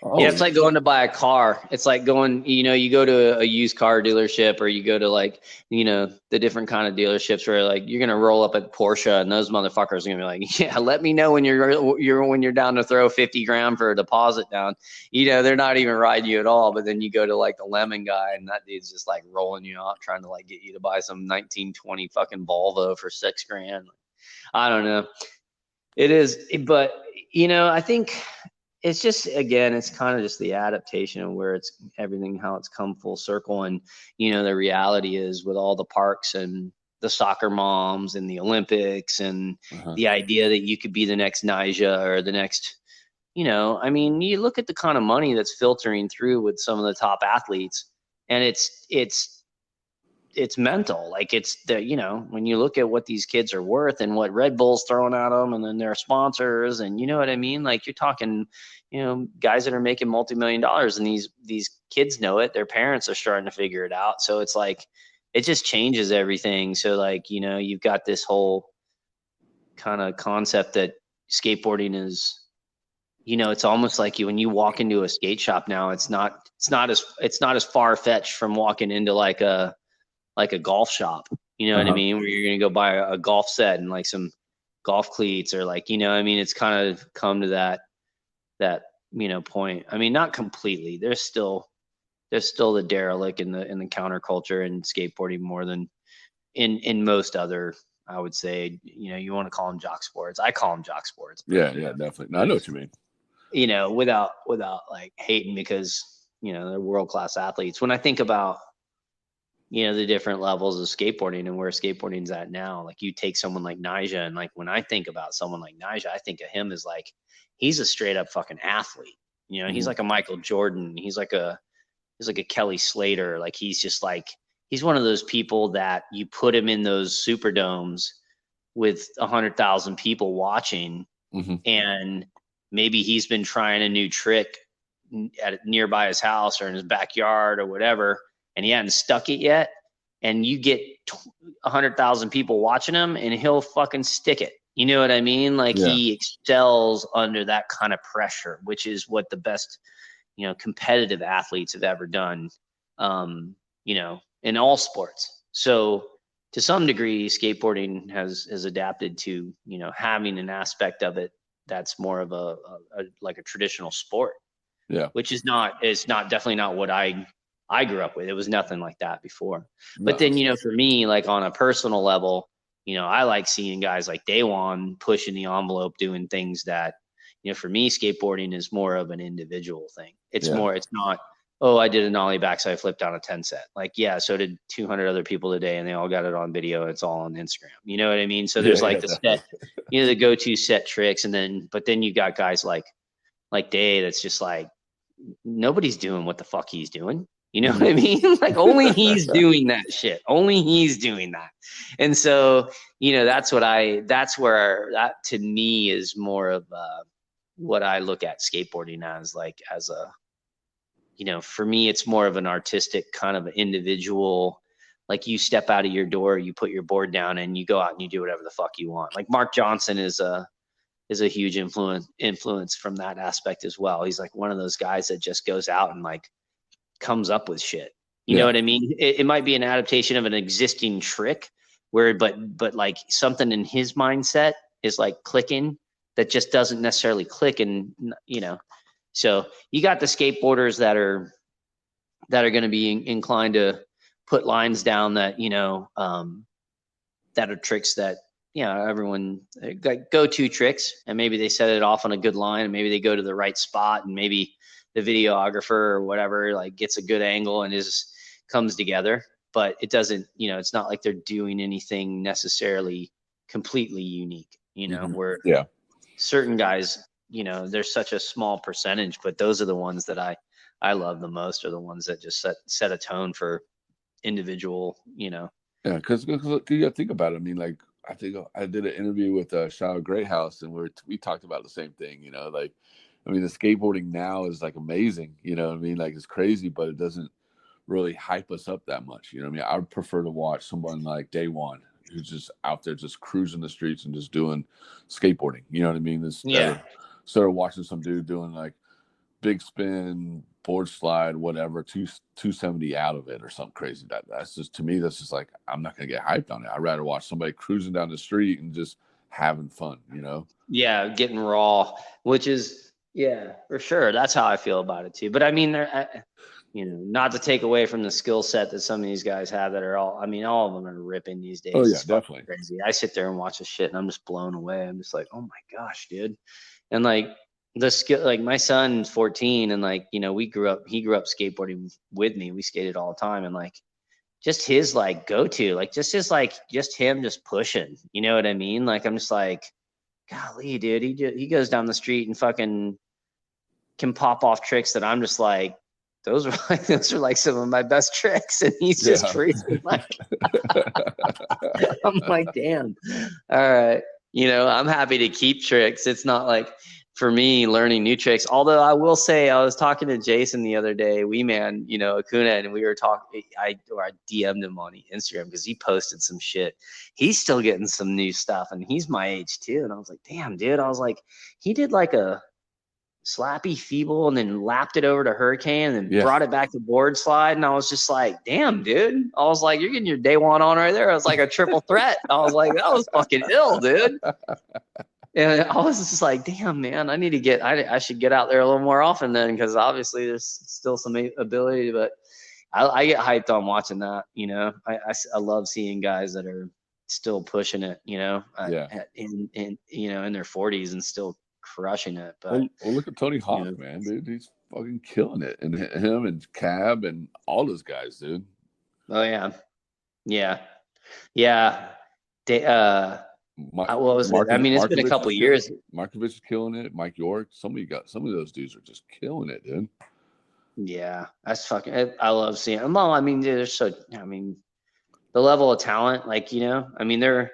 It's like going to buy a car. It's like going, you go to a used car dealership, or you go to like, the different kind of dealerships where like you're gonna roll up at Porsche, and those motherfuckers are gonna be like, yeah, let me know when you're down to throw 50 grand for a deposit down. They're not even riding you at all. But then you go to like the Lemon guy, and that dude's just like rolling you out, trying to like get you to buy some 1920 fucking Volvo for $6 grand. I don't know. It is, but I think. It's just, again, it's kind of just the adaptation of where it's everything, how it's come full circle. And, the reality is with all the parks and the soccer moms and the Olympics and the idea that you could be the next Nyjah or the next, you look at the kind of money that's filtering through with some of the top athletes, and it's mental. Like, it's the, when you look at what these kids are worth and what Red Bull's throwing at them, and then their sponsors, and you know what I mean? Like, you're talking, guys that are making multi-million dollars, and these kids know it. Their parents are starting to figure it out. So it's like, it just changes everything. So like, you've got this whole kind of concept that skateboarding is, it's almost like when you walk into a skate shop now, it's not as far-fetched from walking into like a golf shop, what I mean? Where you're going to go buy a golf set and like some golf cleats, or like, it's kind of come to that point. I mean, not completely. There's still the derelict in the counterculture and skateboarding more than in most other, I would say, you want to call them jock sports. I call them jock sports. Yeah, definitely. No, I know what you mean. Without like hating, because, they're world-class athletes. When I think about, the different levels of skateboarding and where skateboarding's at now. Like you take someone like Nyjah, and like when I think about someone like Nyjah, I think of him as like he's a straight up fucking athlete. He's like a Michael Jordan. He's like a Kelly Slater. Like he's just like he's one of those people that you put him in those Superdomes with 100,000 people watching, and maybe he's been trying a new trick at nearby his house or in his backyard or whatever, and he hadn't stuck it yet. And you get 100,000 people watching him, and he'll fucking stick it. You know what I mean? Like he excels under that kind of pressure, which is what the best, competitive athletes have ever done, in all sports. So to some degree, skateboarding has adapted to, having an aspect of it that's more of a like a traditional sport. Yeah. Which is definitely not what I grew up with. It was nothing like that before. No. But then, for me, like on a personal level, I like seeing guys like Daewon pushing the envelope, doing things that, for me, skateboarding is more of an individual thing. It's not, oh, I did an ollie backside flip down a 10 set. Like, yeah, so did 200 other people today, and they all got it on video. It's all on Instagram. You know what I mean? So there's the set, the go-to set tricks. But then you got guys like Day that's just like, nobody's doing what the fuck he's doing. You know what I mean? Like only he's doing that shit. Only he's doing that. And so, that's where that to me is more of what I look at skateboarding as, like as a, for me, it's more of an artistic kind of individual, like you step out of your door, you put your board down and you go out and you do whatever the fuck you want. Like Mark Johnson is a huge influence from that aspect as well. He's like one of those guys that just goes out and like comes up with shit. You know what I mean? It might be an adaptation of an existing trick but like something in his mindset is like clicking that just doesn't necessarily click. And, so you got the skateboarders that are going to be inclined to put lines down that, that are tricks that, everyone like go-to tricks, and maybe they set it off on a good line, and maybe they go to the right spot, and maybe the videographer or whatever like gets a good angle and comes together. But it doesn't, it's not like they're doing anything necessarily completely unique, where certain guys, there's such a small percentage, but those are the ones that I love the most, are the ones that just set a tone for individual, Yeah, because you got to think about it. I mean, like, I think I did an interview with Shadow Greathouse, and we talked about the same thing. Like, I mean, the skateboarding now is like amazing. You know what I mean? Like, it's crazy, but it doesn't really hype us up that much. You know what I mean? I would prefer to watch someone like Daewon, who's just out there just cruising the streets and just doing skateboarding. You know what I mean? Instead of watching some dude doing like big spin, board slide, whatever, 270 out of it or something crazy. That's just, to me, that's just like, I'm not gonna get hyped on it. I'd rather watch somebody cruising down the street and just having fun, Yeah, getting raw, which is for sure. That's how I feel about it too. But I mean, not to take away from the skill set that some of ththese guys have that are all of them are ripping these days. Oh yeah, definitely crazy. I sit there and watch this shit and I'm just blown away. I'm just like, oh my gosh, dude. And like the skill, like my son's 14, and like, he grew up skateboarding with me. We skated all the time, and like just his like go-to, like just him just pushing, you know what I mean? Like I'm just like, golly, dude, he goes down the street and fucking can pop off tricks that I'm just like, those are like some of my best tricks, and he's just freaking like, I'm like, damn, all right, I'm happy to keep tricks. It's not like for me learning new tricks. Although I will say, I was talking to Jason the other day, Acuna, and we were talking. I DM'd him on Instagram because he posted some shit. He's still getting some new stuff, and he's my age too. And I was like, damn, dude. I was like, he did like a slappy feeble and then lapped it over to hurricane and then brought it back to board slide. And I was just like, damn, dude. I was like, you're getting your Daewon on right there. I was like a triple threat. I was like, that was fucking ill, dude. And I was just like, damn, man, I should get out there a little more often then, because obviously there's still some ability, but I get hyped on watching that. I love seeing guys that are still pushing it, in their 40s and still crushing it. But well, look at Tony Hawk, man, dude. He's fucking killing it. And him and Cab and all those guys, dude. Oh yeah. Yeah. Yeah. They, what was it? I mean, it's been a Markovich couple is of killing. years. Markovich is killing it. Mike York. Some of those dudes are just killing it, dude. Yeah, that's fucking. I love seeing them. Well, I mean, they're so. I mean, the level of talent, like I mean,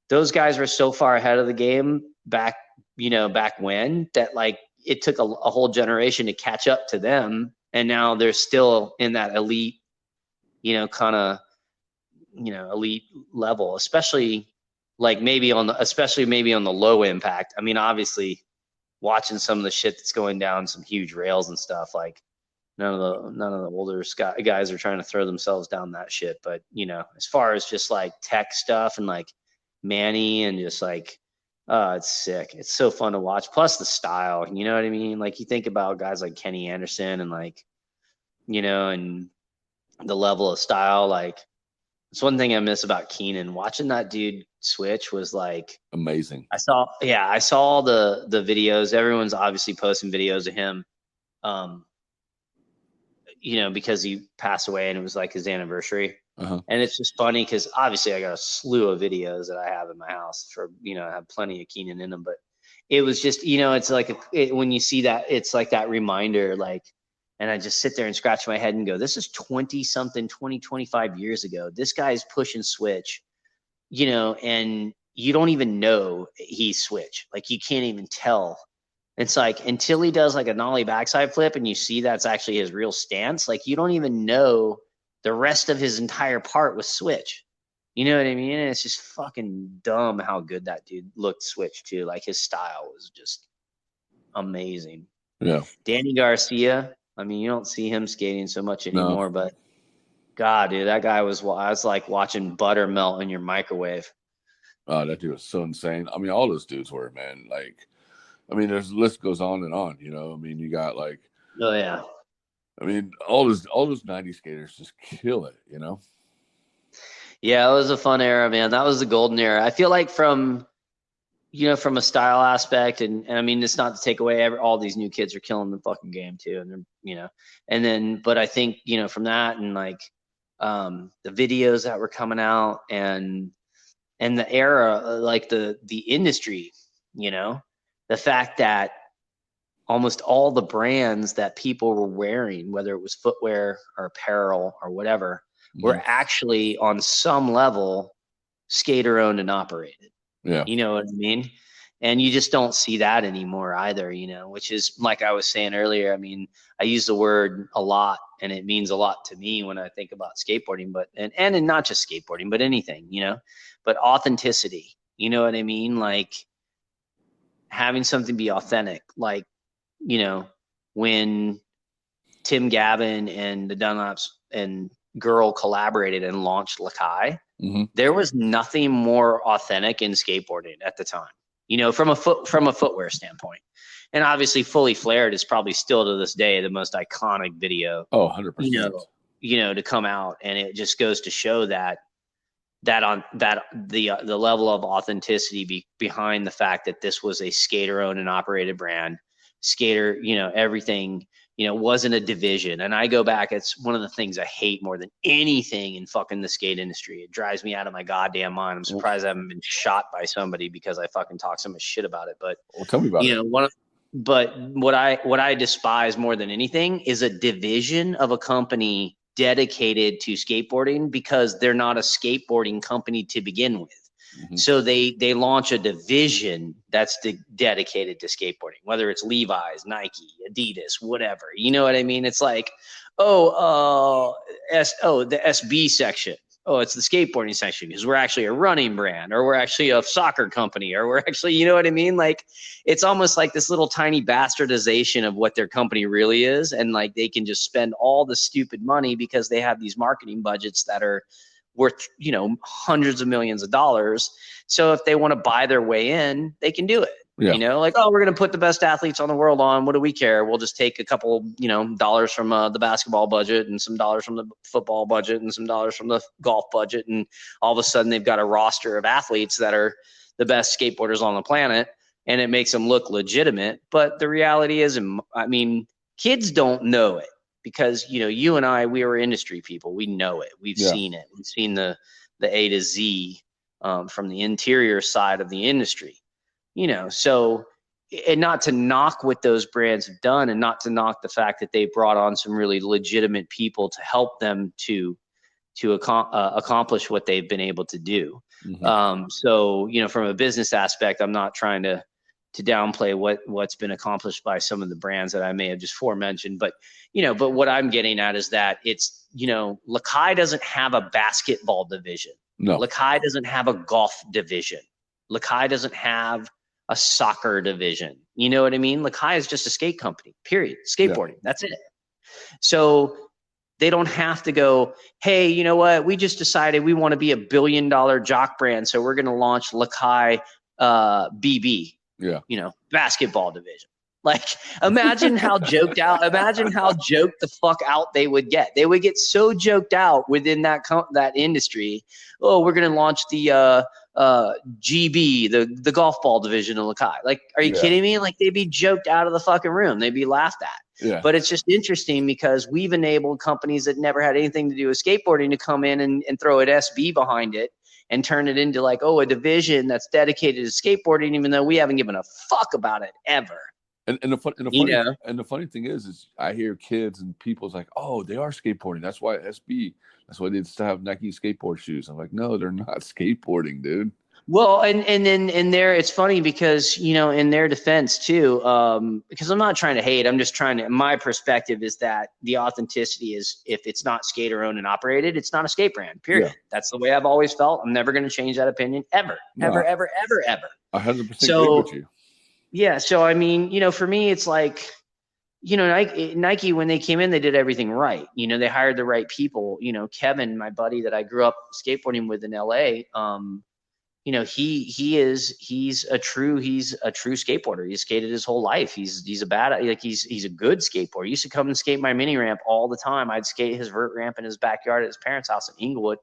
those guys were so far ahead of the game back, back when that like it took a whole generation to catch up to them, and now they're still in that elite, kind of, elite level, especially like especially maybe on the low impact. I mean, obviously, watching some of the shit that's going down some huge rails and stuff like none of the older guys are trying to throw themselves down that shit. But as far as just like tech stuff and like Manny and just like, it's sick. It's so fun to watch. Plus the style, you know what I mean? Like you think about guys like Kenny Anderson and like, and the level of style. Like it's one thing I miss about Keenan. Watching that dude switch was like Amazing. I saw all the videos. Everyone's obviously posting videos of him. Um, because he passed away and it was like his anniversary. Uh-huh. And it's just funny because obviously I got a slew of videos that I have in my house for, I have plenty of Keenan in them, but it was just, it's like when you see that, it's like that reminder, like, and I just sit there and scratch my head and go, this is 25 years ago. This guy's pushing switch, and you don't even know he's switch. Like you can't even tell. It's like until he does like a nollie backside flip and you see that's actually his real stance, like you don't even know the rest of his entire part was switch. You know what I mean? And it's just fucking dumb how good that dude looked switch too. Like his style was just amazing. Yeah. Danny Garcia, I mean, you don't see him skating so much No. anymore, but God, dude, that guy I was like watching butter melt in your microwave. That dude was so insane. I mean, all those dudes were, man. Like, I mean, there's the list goes on and on. I mean, you got like, Oh yeah. I mean, all those '90s skaters just kill it. Yeah, it was a fun era, man. That was the golden era. I feel like from from a style aspect, and I mean, it's not to take away all these new kids are killing the fucking game too, and they're and then, but I think from that and like the videos that were coming out and the era, like the industry, the fact that almost all the brands that people were wearing, whether it was footwear or apparel or whatever, were actually on some level skater owned and operated. Yeah. You know what I mean? And you just don't see that anymore either, which is like I was saying earlier. I mean, I use the word a lot and it means a lot to me when I think about skateboarding, but and not just skateboarding, but anything, but authenticity, you know what I mean? Like having something be authentic, like, when Tim Gavin and the Dunlops and Girl collaborated and launched Lakai, there was nothing more authentic in skateboarding at the time, from a footwear standpoint. And obviously Fully Flared is probably still to this day the most iconic video. Oh, 100%. To come out, and it just goes to show that the level of authenticity behind the fact that this was a skater owned and operated brand, skater, everything, wasn't a division. And I go back, it's one of the things I hate more than anything in fucking the skate industry. It drives me out of my goddamn mind. I'm surprised I haven't been shot by somebody because I fucking talk so much shit about it. But well, tell me about it. But what I despise more than anything is a division of a company dedicated to skateboarding, because they're not a skateboarding company to begin with. So they launch a division that's dedicated to skateboarding, whether it's Levi's, Nike, Adidas, whatever. You know what I mean? It's like, the SB section. Oh, it's the skateboarding section because we're actually a running brand, or we're actually a soccer company, or we're actually, you know what I mean? Like, it's almost like this little tiny bastardization of what their company really is. And like, they can just spend all the stupid money because they have these marketing budgets that are worth, hundreds of millions of dollars. So if they want to buy their way in, they can do it. Yeah. Like, oh, we're going to put the best athletes on the world on. What do we care? We'll just take a couple, dollars from the basketball budget and some dollars from the football budget and some dollars from the golf budget. And all of a sudden they've got a roster of athletes that are the best skateboarders on the planet, and it makes them look legitimate. But the reality is, I mean, kids don't know it. because, you know, you and I, we were industry people. We know it. We've Yeah. seen it. We've seen the A to Z from the interior side of the industry, you know. So, and not to knock what those brands have done, and not to knock the fact that they brought on some really legitimate people to help them to accomplish what they've been able to do. So, you know, from a business aspect, I'm not trying to downplay what's been accomplished by some of the brands that I may have just forementioned, but, you know, but what I'm getting at is that it's, you know, Lakai doesn't have a basketball division. No. Lakai doesn't have a golf division. Lakai doesn't have a soccer division. You know what I mean? Lakai is just a skate company, period. Skateboarding. Yeah. That's it. So they don't have to go, hey, you know what? We just decided we want to be a $1 billion jock brand, so we're going to launch Lakai BB. Yeah. You know, basketball division. Like, imagine how joked the fuck out they would get. They would get so joked out within that industry. Oh, we're going to launch the GB, the golf ball division of Lakai. Like, are you kidding me? Like, they'd be joked out of the fucking room. They'd be laughed at. Yeah. But it's just interesting because we've enabled companies that never had anything to do with skateboarding to come in and throw an SB behind it and turn it into like, oh, a division that's dedicated to skateboarding, even though we haven't given a fuck about it ever. And the funny thing is I hear kids and people's like, oh, they are skateboarding. That's why SB. That's why they still have Nike skateboard shoes. I'm like, no, they're not skateboarding, dude. Well, and then in there, it's funny because, you know, in their defense too, because I'm not trying to hate. I'm just trying to. My perspective is that the authenticity is, if it's not skater owned and operated, it's not a skate brand. Period. Yeah. That's the way I've always felt. I'm never going to change that opinion ever. 100% agree with you. Yeah. So, I mean, you know, for me, it's like, you know, Nike, when they came in, they did everything right. You know, they hired the right people. You know, Kevin, my buddy that I grew up skateboarding with in LA, you know, he's a true skateboarder. He's skated his whole life. He's a good skateboarder. He used to come and skate my mini ramp all the time. I'd skate his vert ramp in his backyard at his parents' house in Inglewood.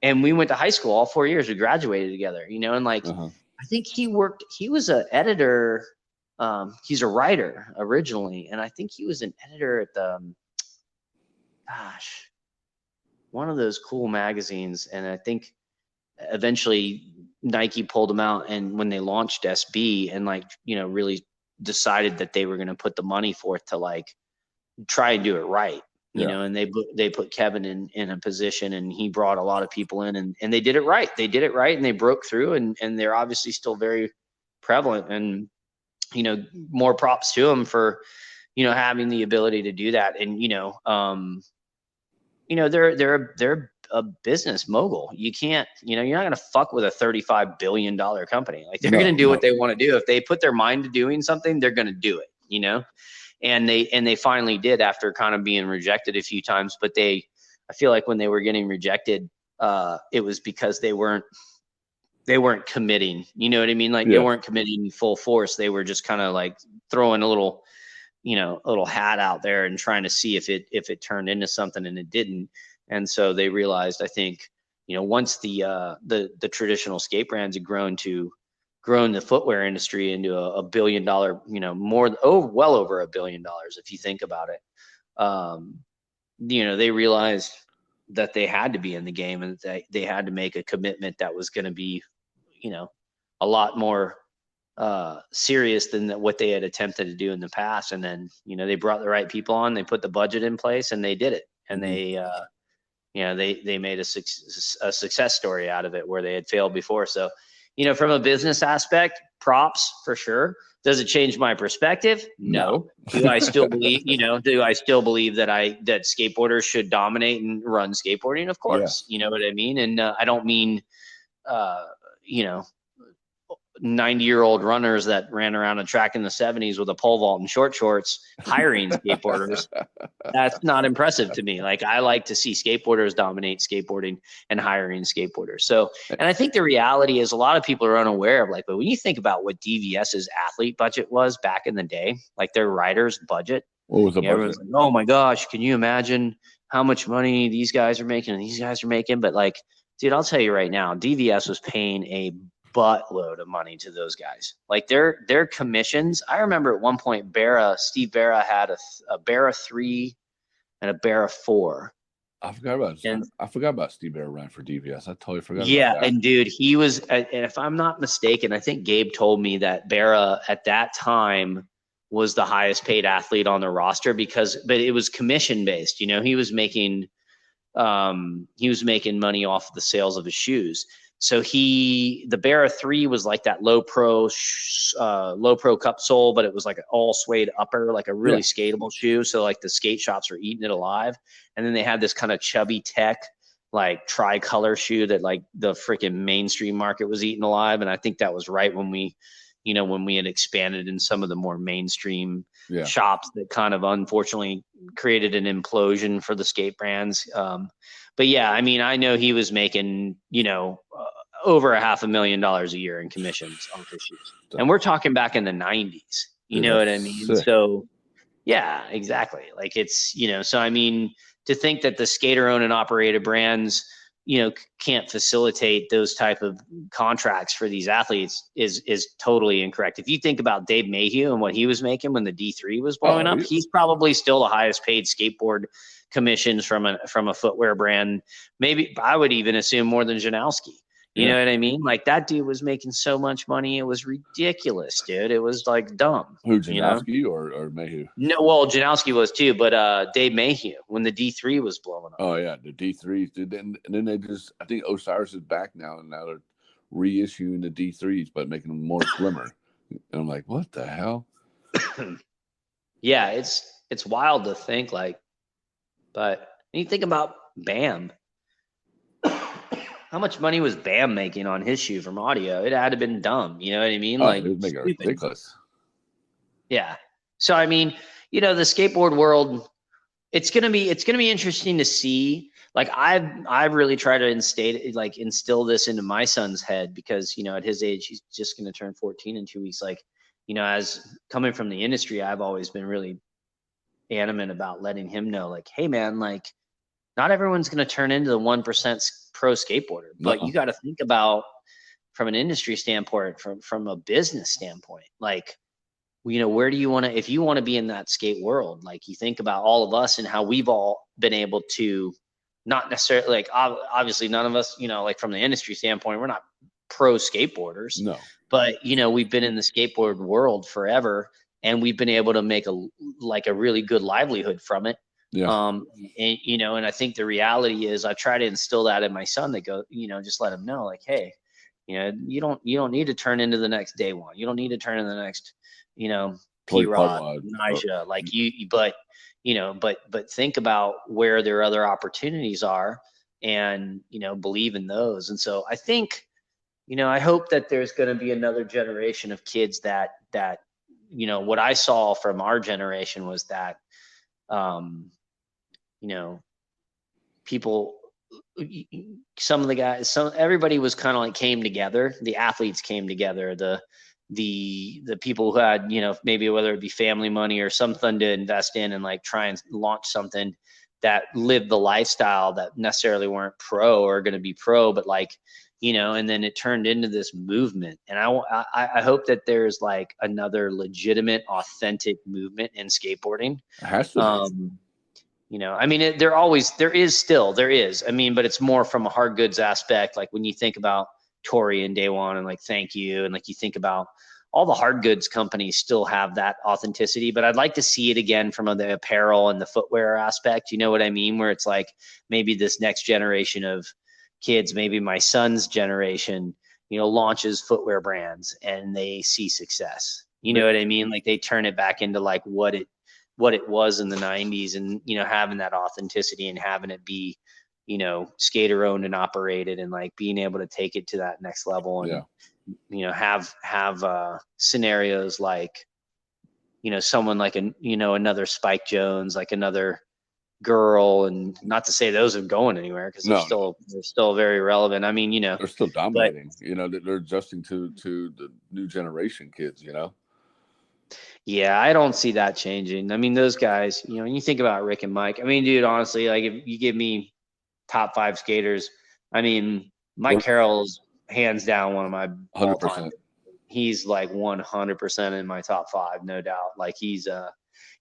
And we went to high school all 4 years. We graduated together, you know, and like, I think he was an editor. He's a writer originally. And I think he was an editor at the, one of those cool magazines. And I think eventually Nike pulled him out, and when they launched SB and, like, you know, really decided that they were going to put the money forth to like try and do it right, you know, and they put Kevin in a position, and he brought a lot of people in, and they did it right. They did it right, and they broke through, and they're obviously still very prevalent, and, you know, more props to them for, you know, having the ability to do that. And, you know, they're a business mogul. You can't, you know, you're not going to fuck with a $35 billion company. Like, they're going to do what they want to do. If they put their mind to doing something, they're going to do it, you know? And they finally did, after kind of being rejected a few times. But I feel like when they were getting rejected, it was because they weren't committing, you know what I mean? Like, they weren't committing full force. They were just kind of like throwing a little hat out there and trying to see if it turned into something, and it didn't. And so they realized, I think, you know, once the traditional skate brands had grown the footwear industry into a $1 billion, you know, well over $1 billion, if you think about it, you know, they realized that they had to be in the game, and that they had to make a commitment that was going to be, you know, a lot more serious than what they had attempted to do in the past. And then, you know, they brought the right people on, they put the budget in place, and they did it. And they, you know, they made a success story out of it where they had failed before. So, you know, from a business aspect, props for sure. Does it change my perspective? No. Do I still believe, that skateboarders should dominate and run skateboarding? Of course. You know what I mean? And I don't mean, you know, 90-year-old runners that ran around a track in the 70s with a pole vault and short shorts hiring skateboarders. That's not impressive to me. Like, I like to see skateboarders dominate skateboarding and hiring skateboarders. So, and I think the reality is, a lot of people are unaware of, like, but when you think about what DVS's athlete budget was back in the day, like their riders budget, what was the budget? Everyone's like, oh my gosh, can you imagine how much money these guys are making and these guys are making? But, like, dude, I'll tell you right now, DVS was paying a buttload of money to those guys. Like, their commissions. I remember at one point, Steve Barra had a Barra 3 and a Barra 4. I forgot about And Steve Bear ran for DVS. I totally forgot about yeah, that. and dude, he was, and if I'm not mistaken, I think Gabe told me that Barra at that time was the highest paid athlete on the roster but it was commission based. He was making money off of the sales of his shoes. So the Barra 3 was like that low pro cup sole, but it was like an all suede upper, like a really skatable shoe. So like the skate shops were eating it alive. And then they had this kind of chubby tech, like tricolor shoe that like the freaking mainstream market was eating alive. And I think that was right when we had expanded in some of the more mainstream shops that kind of unfortunately created an implosion for the skate brands. But yeah, I mean, I know he was making, over $500,000 a year in commissions on his shoes. And we're talking back in the 90s. You know what I mean? Sick. So yeah, exactly. Like it's, so I mean, to think that the skater owned and operated brands, can't facilitate those type of contracts for these athletes is totally incorrect. If you think about Dave Mayhew and what he was making when the D3 was blowing up, he's probably still the highest paid skateboard commissions from a footwear brand. Maybe I would even assume more than Janowski. You know what I mean? Like that dude was making so much money. It was ridiculous, dude. It was like dumb. Who, Janowski or Mayhew? No, well, Janowski was too, but Dave Mayhew when the D3 was blowing up. Oh yeah, the D3s, dude. And then they I think Osiris is back now, and now they're reissuing the D3s, but making them more slimmer. And I'm like, what the hell? Yeah, it's wild to think like, but when you think about Bam, how much money was Bam making on his shoe from audio? It had to have been dumb. You know what I mean? Like it was making ridiculous. Yeah. So I mean, the skateboard world, it's gonna be interesting to see. Like I've really tried to instill this into my son's head because at his age he's just gonna turn 14 in 2 weeks. Like, as coming from the industry, I've always been really adamant about letting him know, like, hey man, like not everyone's gonna turn into the 1% pro skateboarder, but you got to think about from an industry standpoint, from a business standpoint, like, where do you want to, if you want to be in that skate world, like you think about all of us and how we've all been able to not necessarily like, obviously none of us, like from the industry standpoint, we're not pro skateboarders, but we've been in the skateboard world forever and we've been able to make a really good livelihood from it. And I think the reality is I try to instill that in my son that go, just let him know like, hey, you don't need to turn into the next day one. You don't need to turn into the next, P-Rod, Nija, like but think about where their other opportunities are and, believe in those. And so I think, I hope that there's going to be another generation of kids that, what I saw from our generation was that, people, some of the guys, everybody was kind of like came together. The athletes came together. The people who had, maybe whether it be family money or something to invest in and like try and launch something that lived the lifestyle that necessarily weren't pro or going to be pro, but like, and then it turned into this movement. And I hope that there's like another legitimate, authentic movement in skateboarding. It has to. I mean, there is. I mean, but it's more from a hard goods aspect. Like when you think about Tori and Day One and like Thank You, and like you think about all the hard goods companies still have that authenticity, but I'd like to see it again from the apparel and the footwear aspect. You know what I mean? Where it's like maybe this next generation of kids, maybe my son's generation, launches footwear brands and they see success. You know what I mean? Like they turn it back into like what it was in the 90s and, having that authenticity and having it be, skater owned and operated and like being able to take it to that next level and, have scenarios like, someone like, another Spike Jones, like another Girl, and not to say those are going anywhere because they're still very relevant. I mean, they're still dominating, they're adjusting to the new generation kids, Yeah, I don't see that changing. I mean, those guys, when you think about Rick and Mike, I mean, dude, honestly, like if you give me top 5 skaters, I mean, Mike Carroll's hands down one of my 100%. He's like 100% in my top 5, no doubt. Like he's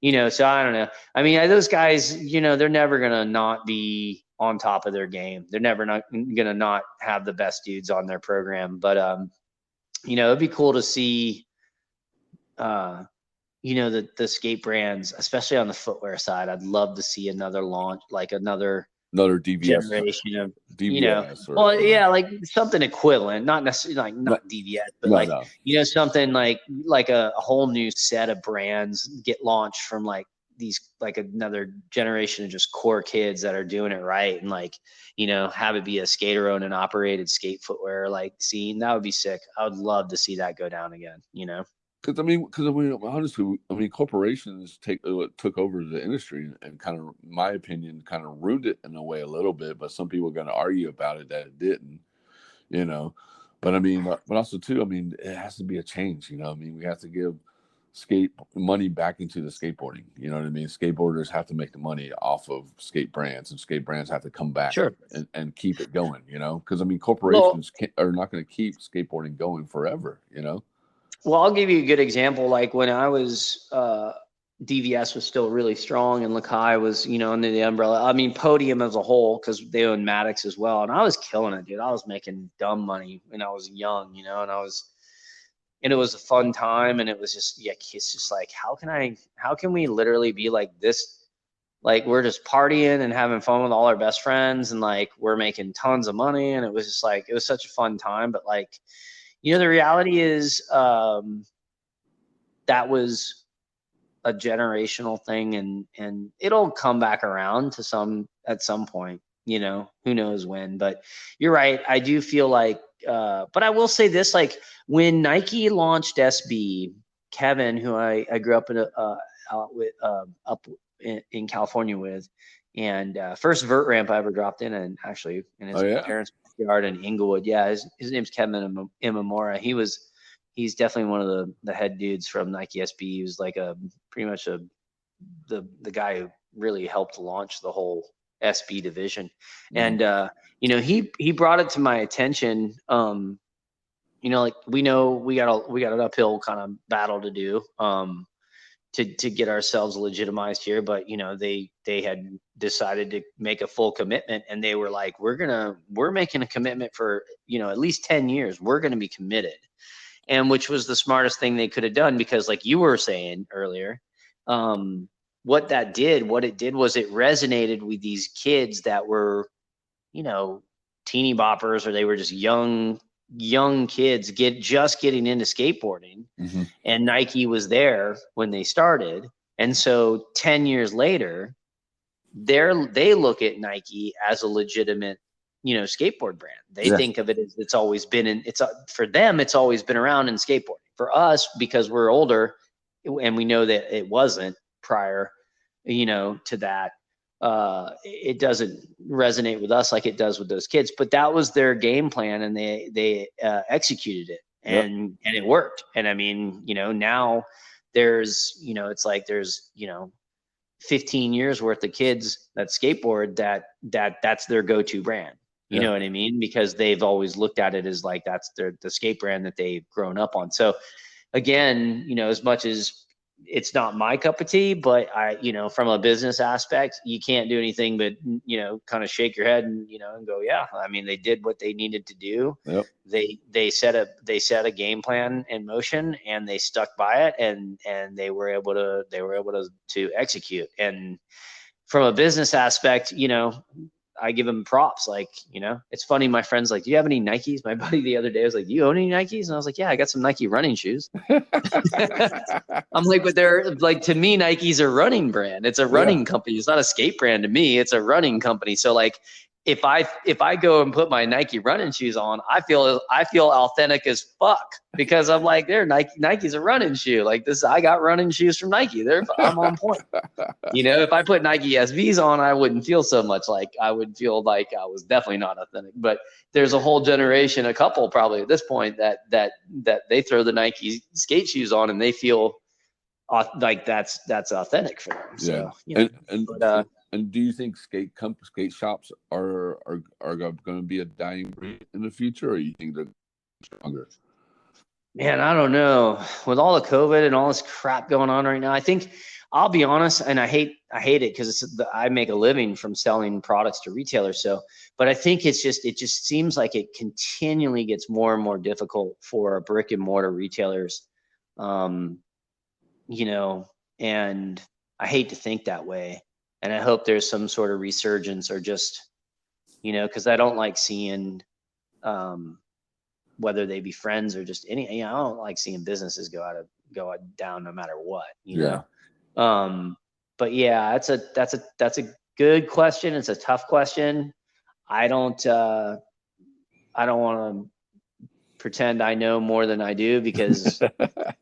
So I don't know. I mean, those guys, they're never going to not be on top of their game. They're never not going to not have the best dudes on their program. But, it'd be cool to see, the skate brands, especially on the footwear side. I'd love to see another launch, like another DVS, generation of, DVS, well, yeah, like something equivalent, not necessarily like not DVS, but like, no. something like a whole new set of brands get launched from like these, like another generation of just core kids that are doing it right. And like, have it be a skater owned and operated skate footwear like scene. That would be sick. I would love to see that go down again, Because honestly, corporations took over the industry and kind of, in my opinion, kind of ruined it in a way a little bit. But some people are going to argue about it that it didn't, But also too, it has to be a change. We have to give skate money back into the skateboarding. You know what I mean? Skateboarders have to make the money off of skate brands, and skate brands have to come back Sure. and keep it going. Because corporations are not going to keep skateboarding going forever. Well, I'll give you a good example. Like when I was, DVS was still really strong and Lakai was, under the umbrella. Podium as a whole, because they own Maddox as well. And I was killing it, dude. I was making dumb money when I was young, and it was a fun time. And it was just, it's just like, how can we literally be like this? Like we're just partying and having fun with all our best friends. And like, we're making tons of money. And it was just like, it was such a fun time. But like, the reality is, that was a generational thing, and it'll come back around at some point, who knows when. But you're right. I do feel like, but I will say this, like when Nike launched SB, Kevin, who I grew up up in California with, and first vert ramp I ever dropped in actually in his parents' yard in Inglewood. Yeah, his name's Kevin Imamura. He's definitely one of the head dudes from Nike SB. He was like pretty much the guy who really helped launch the whole SB division. And he brought it to my attention. Like we got an uphill kind of battle to do. To get ourselves legitimized here, but they had decided to make a full commitment, and they were like, we're making a commitment for at least 10 years. We're going to be committed, and which was the smartest thing they could have done, because like you were saying earlier, what it did was it resonated with these kids that were teeny boppers, or they were just young kids just getting into skateboarding. Mm-hmm. And Nike was there when they started. And so 10 years later, they look at Nike as a legitimate, skateboard brand. They think of it as for them, it's always been around in skateboarding. For us, because we're older and we know that it wasn't prior, to that, it doesn't resonate with us like it does with those kids. But that was their game plan, and they executed it, and it worked. And now there's it's like there's 15 years worth of kids that skateboard that's their go-to brand. You know what I mean? Because they've always looked at it as like that's the skate brand that they've grown up on. So again, as much as it's not my cup of tea, but from a business aspect, you can't do anything but, kind of shake your head and, and go, yeah, they did what they needed to do. Yep. They set a game plan in motion, and they stuck by it, and they were able to execute. And from a business aspect, I give them props. Like, it's funny. My friend's like, do you have any Nikes? My buddy the other day was like, do you own any Nikes? And I was like, yeah, I got some Nike running shoes. I'm like, but they're like, to me, Nike's a running brand. It's a running company. It's not a skate brand to me. It's a running company. So like, if I go and put my Nike running shoes on, I feel authentic as fuck, because I'm like, they're Nike's a running shoe. Like this, I got running shoes from Nike. I'm on point. If I put Nike SBs on, I wouldn't feel so much. Like I would feel like I was definitely not authentic. But there's a whole generation, a couple probably at this point, that they throw the Nike skate shoes on and they feel like that's authentic for them. So, and do you think skate shops are going to be a dying breed in the future, or you think they're stronger? Man, I don't know. With all the COVID and all this crap going on right now, I think I'll be honest, and I hate it because I make a living from selling products to retailers. So, but I think it just seems like it continually gets more and more difficult for brick and mortar retailers, um, you know, and I hate to think that way. And I hope there's some sort of resurgence or just, because I don't like seeing, um, whether they be friends or just any, I don't like seeing businesses go down no matter what, Yeah. Um, but yeah, that's a good question. It's a tough question. I don't, uh, I don't want to pretend I know more than I do because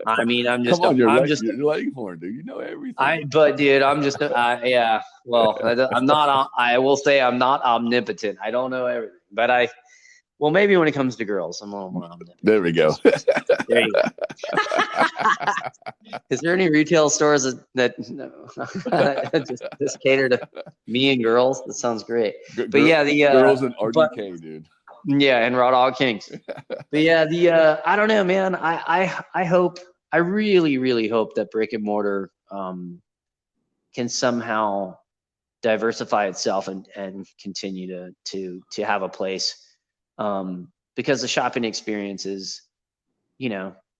I mean, Come on, I'm just, you're Langhorne, dude. You know everything. but dude, I'm just, yeah, well, I'm not, I will say I'm not omnipotent. I don't know everything, but well, maybe when it comes to girls, I'm a little more omnipotent. There we go. There you go. Is there any retail stores that just cater to me and girls? That sounds great. But yeah, girls and RDK, dude. Yeah, and Raw Dog Kings. But yeah, I don't know, man. I hope, I really, really hope that brick and mortar can somehow diversify itself and continue to have a place, because the shopping experience is,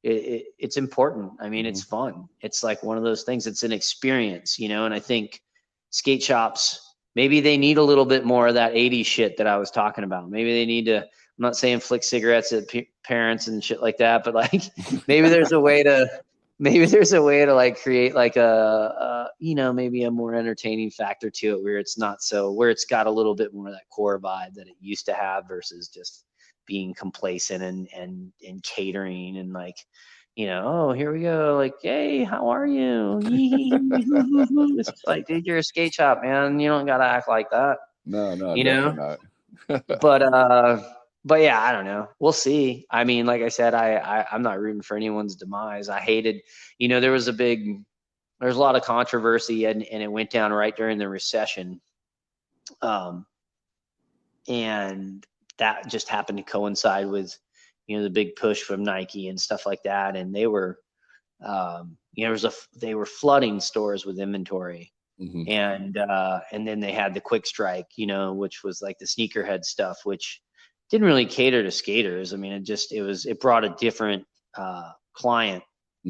it's important. I mean, it's fun. It's like one of those things. It's an experience, and I think skate shops, maybe they need a little bit more of that 80s shit that I was talking about. Maybe they need to, I'm not saying flick cigarettes at parents and shit like that, but like maybe there's a way to like create like maybe a more entertaining factor to it where it's not so, where it's got a little bit more of that core vibe that it used to have versus just being complacent and catering and like, oh, here we go, like, hey, how are you? It's like, dude, you're a skate shop, man. You don't gotta act like that. No, definitely not. But yeah, I don't know. We'll see. I mean, like I said, I'm not rooting for anyone's demise. I hated, there's a lot of controversy and it went down right during the recession. And that just happened to coincide with, the big push from Nike and stuff like that. And they were, they were flooding stores with inventory. Mm-hmm. And then they had the quick strike, which was like the sneakerhead stuff, which didn't really cater to skaters. I mean, it brought a different client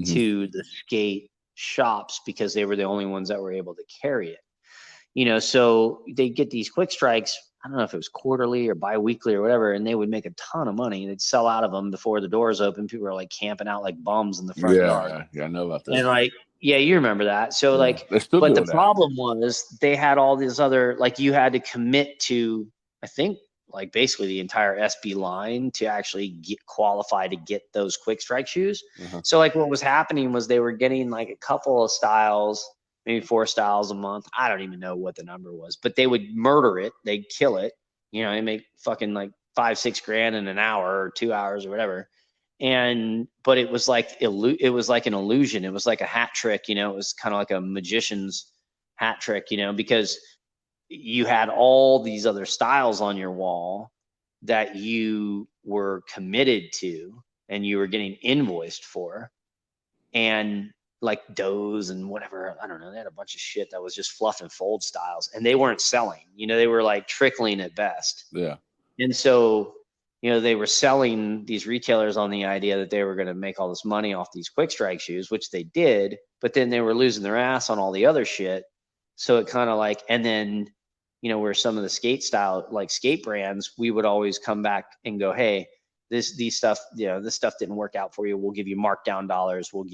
to the skate shops because they were the only ones that were able to carry it. So they get these quick strikes. I don't know if it was quarterly or bi-weekly or whatever, and they would make a ton of money. They'd sell out of them before the doors open. People were like camping out like bums in the front yard. Yeah, I know about that. And like, yeah, you remember that. So like, but the problem was they had all these other, like you had to commit to, I think, like basically the entire SB line to actually get qualified to get those quick strike shoes. So like what was happening was they were getting like a couple of styles, maybe 4 styles a month. I don't even know what the number was, but they would murder it. They'd kill it. They make fucking like $5-6 grand in an hour or 2 hours or whatever. But it was like an illusion. It was like a hat trick. It was kind of like a magician's hat trick, because you had all these other styles on your wall that you were committed to and you were getting invoiced for. And like Doze and whatever, I don't know, they had a bunch of shit that was just fluff and fold styles and they weren't selling, they were like trickling at best. Yeah. And so, they were selling these retailers on the idea that they were going to make all this money off these quick strike shoes, which they did, but then they were losing their ass on all the other shit. So it kind of like, and then, where some of the skate brands, we would always come back and go, hey, this stuff didn't work out for you. We'll give you markdown dollars. We'll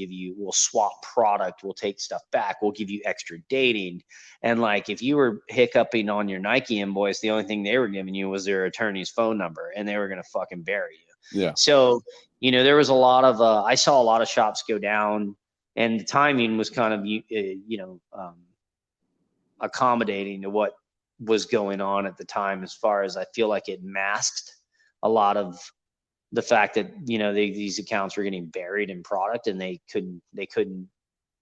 swap product. We'll take stuff back. We'll give you extra dating. And like, if you were hiccuping on your Nike invoice, the only thing they were giving you was their attorney's phone number and they were going to fucking bury you. Yeah. So, there was a lot of, I saw a lot of shops go down and the timing was kind of, accommodating to what was going on at the time, as far as I feel like it masked a lot of the fact that, these accounts were getting buried in product and they couldn't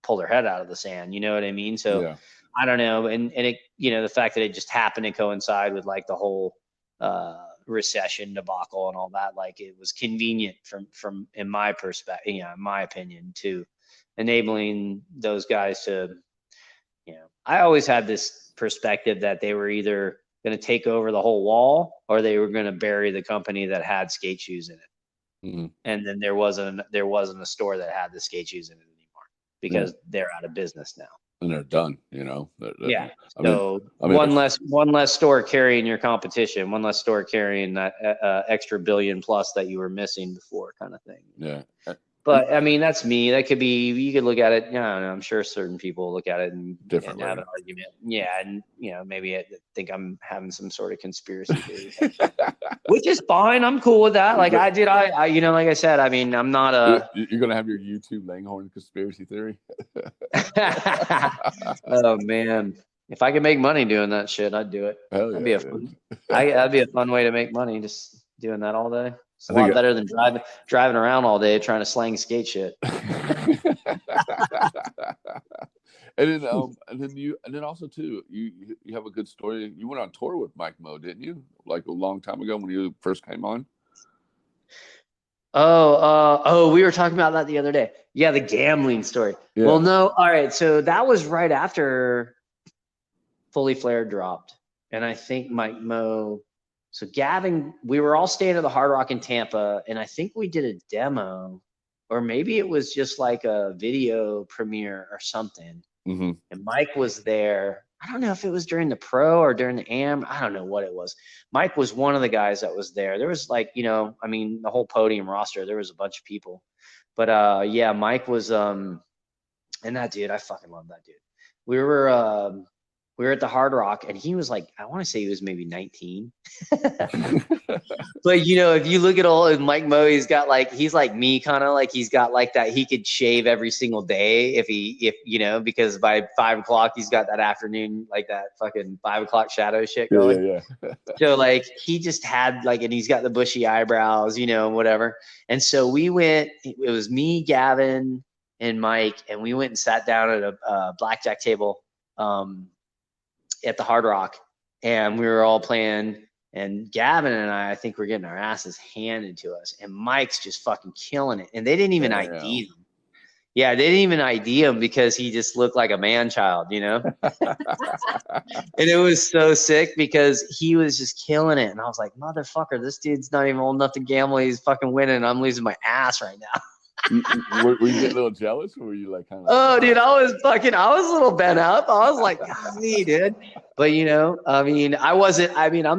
pull their head out of the sand. You know what I mean? So yeah. I don't know. And it, the fact that it just happened to coincide with like the whole recession debacle and all that. Like it was convenient from in my perspective, in my opinion, to enabling those guys to, I always had this perspective that they were either going to take over the whole wall or they were going to bury the company that had skate shoes in it. Mm-hmm. And then there wasn't a store that had the skate shoes in it anymore because they're out of business now. And they're done, Yeah. I mean, one less store carrying your competition, one less store carrying that extra billion plus that you were missing before, kind of thing. Yeah. But I mean, that's me. That could be. You could look at it. I'm sure certain people look at it and have an argument. Yeah, and maybe I think I'm having some sort of conspiracy theory, which is fine. I'm cool with that. Like I like I said. I mean, I'm not a. You're gonna have your YouTube Langhorne conspiracy theory. Oh man, if I could make money doing that shit, I'd do it. Hell yeah, that'd be a fun way to make money. Just doing that all day. It's a lot better than driving around all day trying to slang skate shit. And then also too, you have a good story. You went on tour with Mike Mo, didn't you? Like a long time ago when you first came on. We were talking about that the other day. Yeah, the gambling story. Yeah. Well, no, all right. So that was right after Fully Flared dropped, and I think Mike Mo. So Gavin, we were all staying at the Hard Rock in Tampa, and I think we did a demo, or maybe it was just like a video premiere or something. Mm-hmm. And Mike was there. I don't know if it was during the Pro or during the Am. I don't know what it was. Mike was one of the guys that was there. There was like, the whole podium roster. There was a bunch of people. But yeah, Mike was and that dude, I fucking love that dude. We were at the Hard Rock, and he was like, I want to say he was maybe 19. But if you look at old Mike Mo, he's like me, kind of like he's got like that. He could shave every single day if because by 5 o'clock he's got that afternoon, like that fucking 5 o'clock shadow shit going. Yeah. So like he just had like, and he's got the bushy eyebrows, whatever. And so we went. It was me, Gavin, and Mike, and we went and sat down at a blackjack table. At the Hard Rock, and we were all playing, and Gavin and I think we're getting our asses handed to us, and Mike's just fucking killing it, and they didn't even ID him. Yeah, they didn't even ID him because he just looked like a man child, And it was so sick because he was just killing it, and I was like, motherfucker, this dude's not even old enough to gamble. He's fucking winning. I'm losing my ass right now. Were you getting a little jealous, or were you like kind of? Oh, dude, I was a little bent up. I was like, golly, dude. But I'm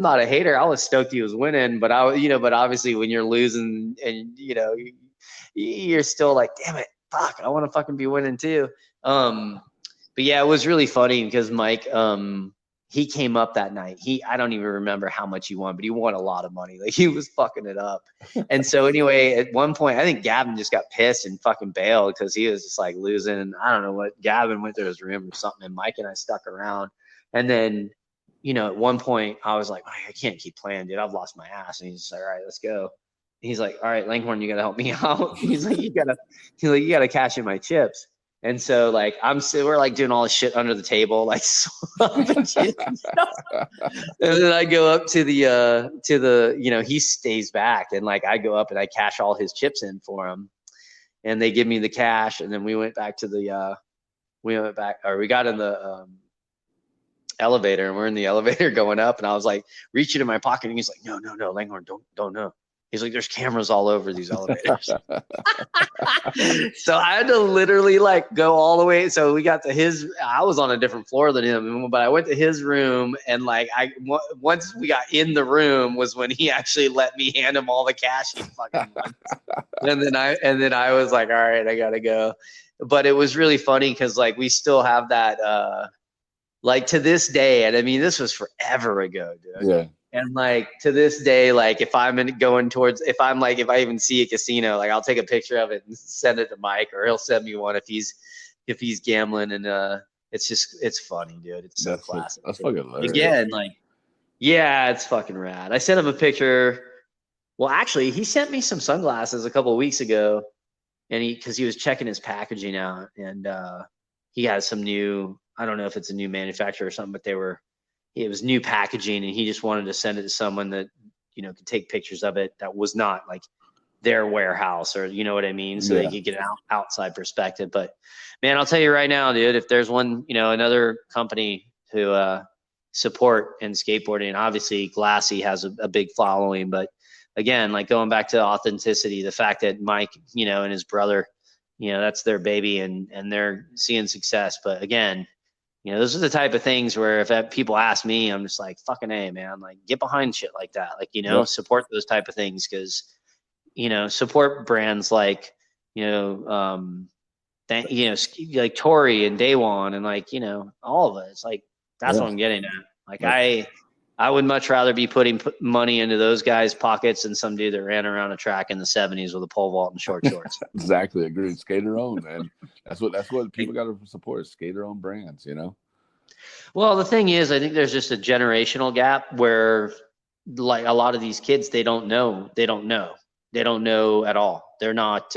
not a hater. I was stoked he was winning, but but obviously when you're losing and you're still like, damn it, fuck, I want to fucking be winning too. But yeah, it was really funny because Mike, he came up that night. I don't even remember how much he won, but he won a lot of money. Like he was fucking it up. And so anyway, at one point, I think Gavin just got pissed and fucking bailed because he was just like losing. I don't know what. Gavin went to his room or something, and Mike and I stuck around. And then, at one point, I was like, I can't keep playing, dude. I've lost my ass. And he's just like, all right, let's go. And he's like, all right, Langhorne, you gotta help me out. He's like, you gotta cash in my chips. And so like we're like doing all this shit under the table, like swapping shit and stuff. And then I go up to the he stays back, and like I go up and I cash all his chips in for him, and they give me the cash, and then we went back to we got in the elevator, and we're in the elevator going up, and I was like reaching in my pocket, and he's like, no, Langhorne, don't know. He's like, there's cameras all over these elevators. So I had to literally like go all the way. So we got to I was on a different floor than him, but I went to his room, and like once we got in the room was when he actually let me hand him all the cash he fucking won. and then I was like, all right, I gotta go. But it was really funny because like we still have that like to this day, and I mean this was forever ago, dude. Yeah. And like to this day, like if I even see a casino, like I'll take a picture of it and send it to Mike, or he'll send me one if he's gambling, and it's funny, dude. It's so classic. That's fucking hilarious. Again, like, yeah, it's fucking rad. I sent him a picture. Well, actually, he sent me some sunglasses a couple of weeks ago, and because he was checking his packaging out, and he had some new. I don't know if it's a new manufacturer or something, but it was new packaging, and he just wanted to send it to someone that could take pictures of it that was not like their warehouse, or you know what I mean? So they could get an outside perspective. But man, I'll tell you right now, dude, if there's one, another company to support in skateboarding, obviously Glassy has a big following, but again, like going back to authenticity, the fact that Mike, and his brother, that's their baby, and they're seeing success. But again, those are the type of things where if people ask me, I'm just like, fucking A, man, like get behind shit like that. Like, support those type of things, because support brands like, like Tory and Daywan and like, all of it. It's like, that's what I'm getting at. Like, I would much rather be putting money into those guys' pockets than some dude that ran around a track in the 70s with a pole vault and short shorts. Exactly. Agreed. Skater owned, man. That's what people got to support, is skater owned brands, Well, the thing is, I think there's just a generational gap where like a lot of these kids, they don't know at all. They're not,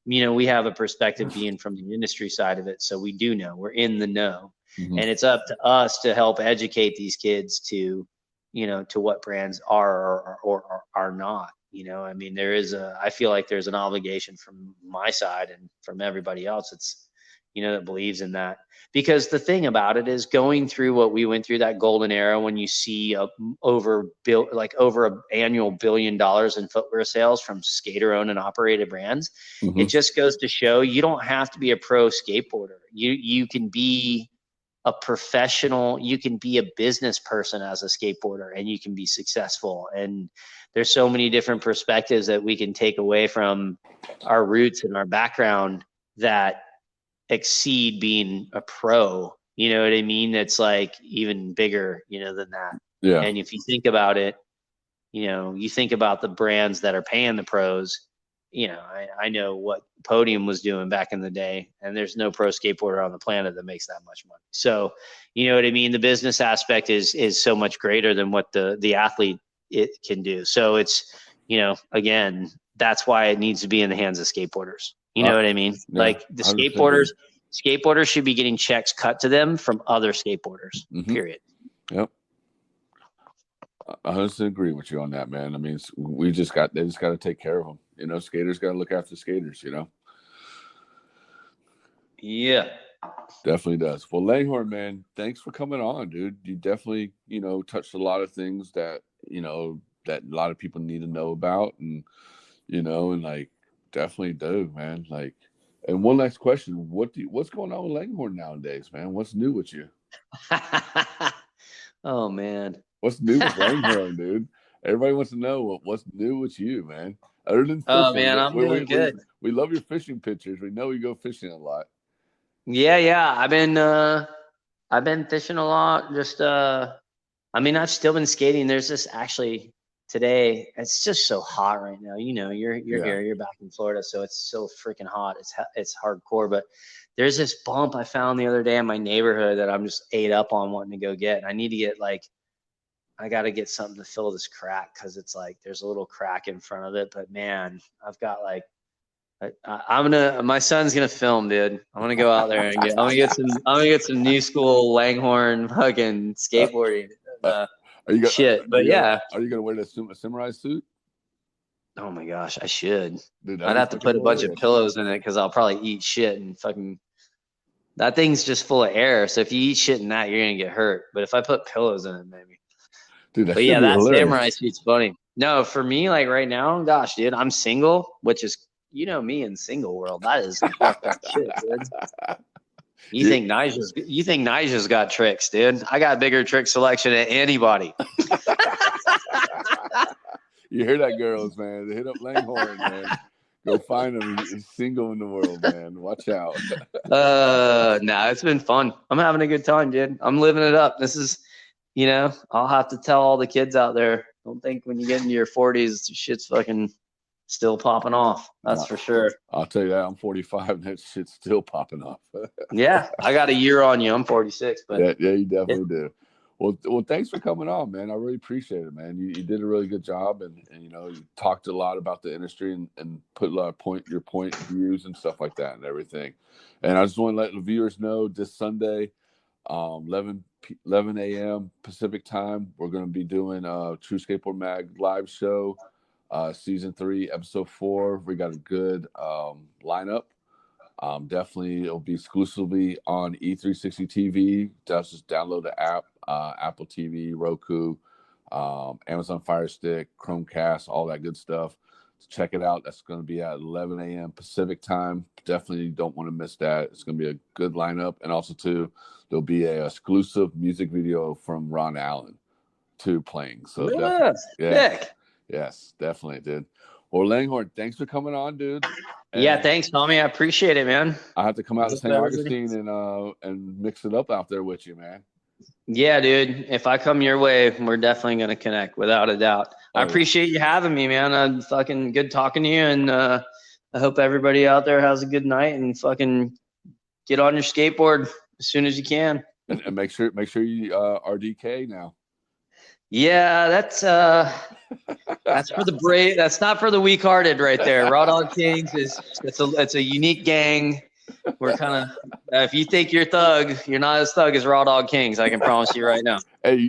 we have a perspective being from the industry side of it. So we do know, we're in the know. And it's up to us to help educate these kids to, to what brands are or are not. I mean, I feel like there's an obligation from my side and from everybody else. It's, that believes in that. Because the thing about it is, going through what we went through, that golden era, when you see over an annual $1 billion in footwear sales from skater owned and operated brands, it just goes to show you don't have to be a pro skateboarder. You can be a professional, you can be a business person as a skateboarder, and you can be successful. And there's so many different perspectives that we can take away from our roots and our background that exceed being a pro. You know what I mean? That's like even bigger, than that. Yeah. And if you think about it, you think about the brands that are paying the pros. I know what Podium was doing back in the day, and there's no pro skateboarder on the planet that makes that much money. So, you know what I mean? The business aspect is so much greater than what the athlete it can do. So it's, again, that's why it needs to be in the hands of skateboarders. You know what I mean? Yeah, like the skateboarders should be getting checks cut to them from other skateboarders, period. Yep. I 100% agree with you on that, man. I mean, they just got to take care of them. Skaters got to look after skaters, Yeah. Definitely does. Well, Langhorne, man, thanks for coming on, dude. You definitely, touched a lot of things that, that a lot of people need to know about, and, and like, definitely do, man. Like, and one last question: what's going on with Langhorne nowadays, man? What's new with you? Oh man, what's new with Langhorne, dude? Everybody wants to know what's new with you, man. Other than fishing, oh man, I'm doing good. We love your fishing pictures. We know you go fishing a lot. Yeah, I've been fishing a lot. Just I've still been skating. There's this actually. Today, it's just so hot right now. You're here, you're back in Florida, so it's so freaking hot. It's hardcore. But there's this bump I found the other day in my neighborhood that I'm just ate up on wanting to go get. And I need to get I got to get something to fill this crack, because it's like there's a little crack in front of it. But man, I've got my son's gonna film, dude. I'm gonna go out there and I'm gonna get some new school Langhorne fucking skateboarding. Are you gonna wear the samurai suit? Oh my gosh, I should. Dude, I'd have to put a bunch of pillows in it, because I'll probably eat shit and fucking. That thing's just full of air, so if you eat shit in that, you're gonna get hurt. But if I put pillows in it, maybe. Dude, that samurai suit's funny. No, for me, like right now, gosh, dude, I'm single, which is me in single world. That is some fucked up shit, dude. You think Nigel's got tricks, dude? I got bigger trick selection than anybody. You hear that, girls, man? They hit up Langhorne, man. Go find him. He's single in the world, man. Watch out. It's been fun. I'm having a good time, dude. I'm living it up. This is, I'll have to tell all the kids out there, don't think when you get into your 40s, shit's fucking still popping off. That's for sure. I'll tell you that. I'm 45 and that shit's still popping off. Yeah, I got a year on you. I'm 46, but yeah, you definitely do. Well, thanks for coming on, man. I really appreciate it, man. You did a really good job, and you talked a lot about the industry and put a lot of your point of views and stuff like that and everything. And I just want to let the viewers know this Sunday, 11 a.m. Pacific time. We're going to be doing True Skateboard Mag live show, season 3, episode 4. We got a good lineup. Definitely, it'll be exclusively on E360 TV. Just download the app, Apple TV, Roku, Amazon Fire Stick, Chromecast, all that good stuff. Check it out. That's going to be at 11 a.m. Pacific time. Definitely don't want to miss that. It's going to be a good lineup. And also, too, there'll be an exclusive music video from Ron Allen, too, playing. So, yes, definitely, dude. Well, Langhorne, thanks for coming on, dude. And yeah, thanks, Tommie. I appreciate it, man. I have to come out to St. Augustine and mix it up out there with you, man. Yeah, dude. If I come your way, we're definitely going to connect, without a doubt. I appreciate you having me, man. I'm fucking good talking to you, and I hope everybody out there has a good night and fucking get on your skateboard as soon as you can. And make sure you RDK now. Yeah, that's for the brave. That's not for the weak-hearted, right there. Raw Dog Kings it's a unique gang. We're kind of if you think you're thug, you're not as thug as Raw Dog Kings. I can promise you right now. Hey,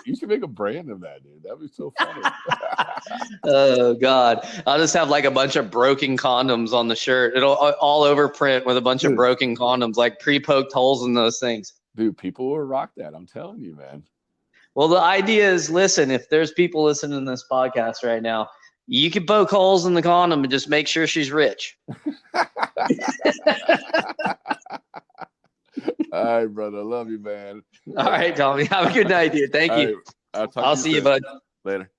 you should make a brand of that, dude. That'd be so funny. Oh God, I'll just have like a bunch of broken condoms on the shirt. It'll all over print with a bunch of broken condoms, like pre-poked holes in those things. Dude, people will rock that. I'm telling you, man. Well, the idea is, listen, if there's people listening to this podcast right now, you can poke holes in the condom and just make sure she's rich. All right, brother. Love you, man. All right, Tommie. Have a good night, dude. Thank you. Right. I'll see you, bud. Later.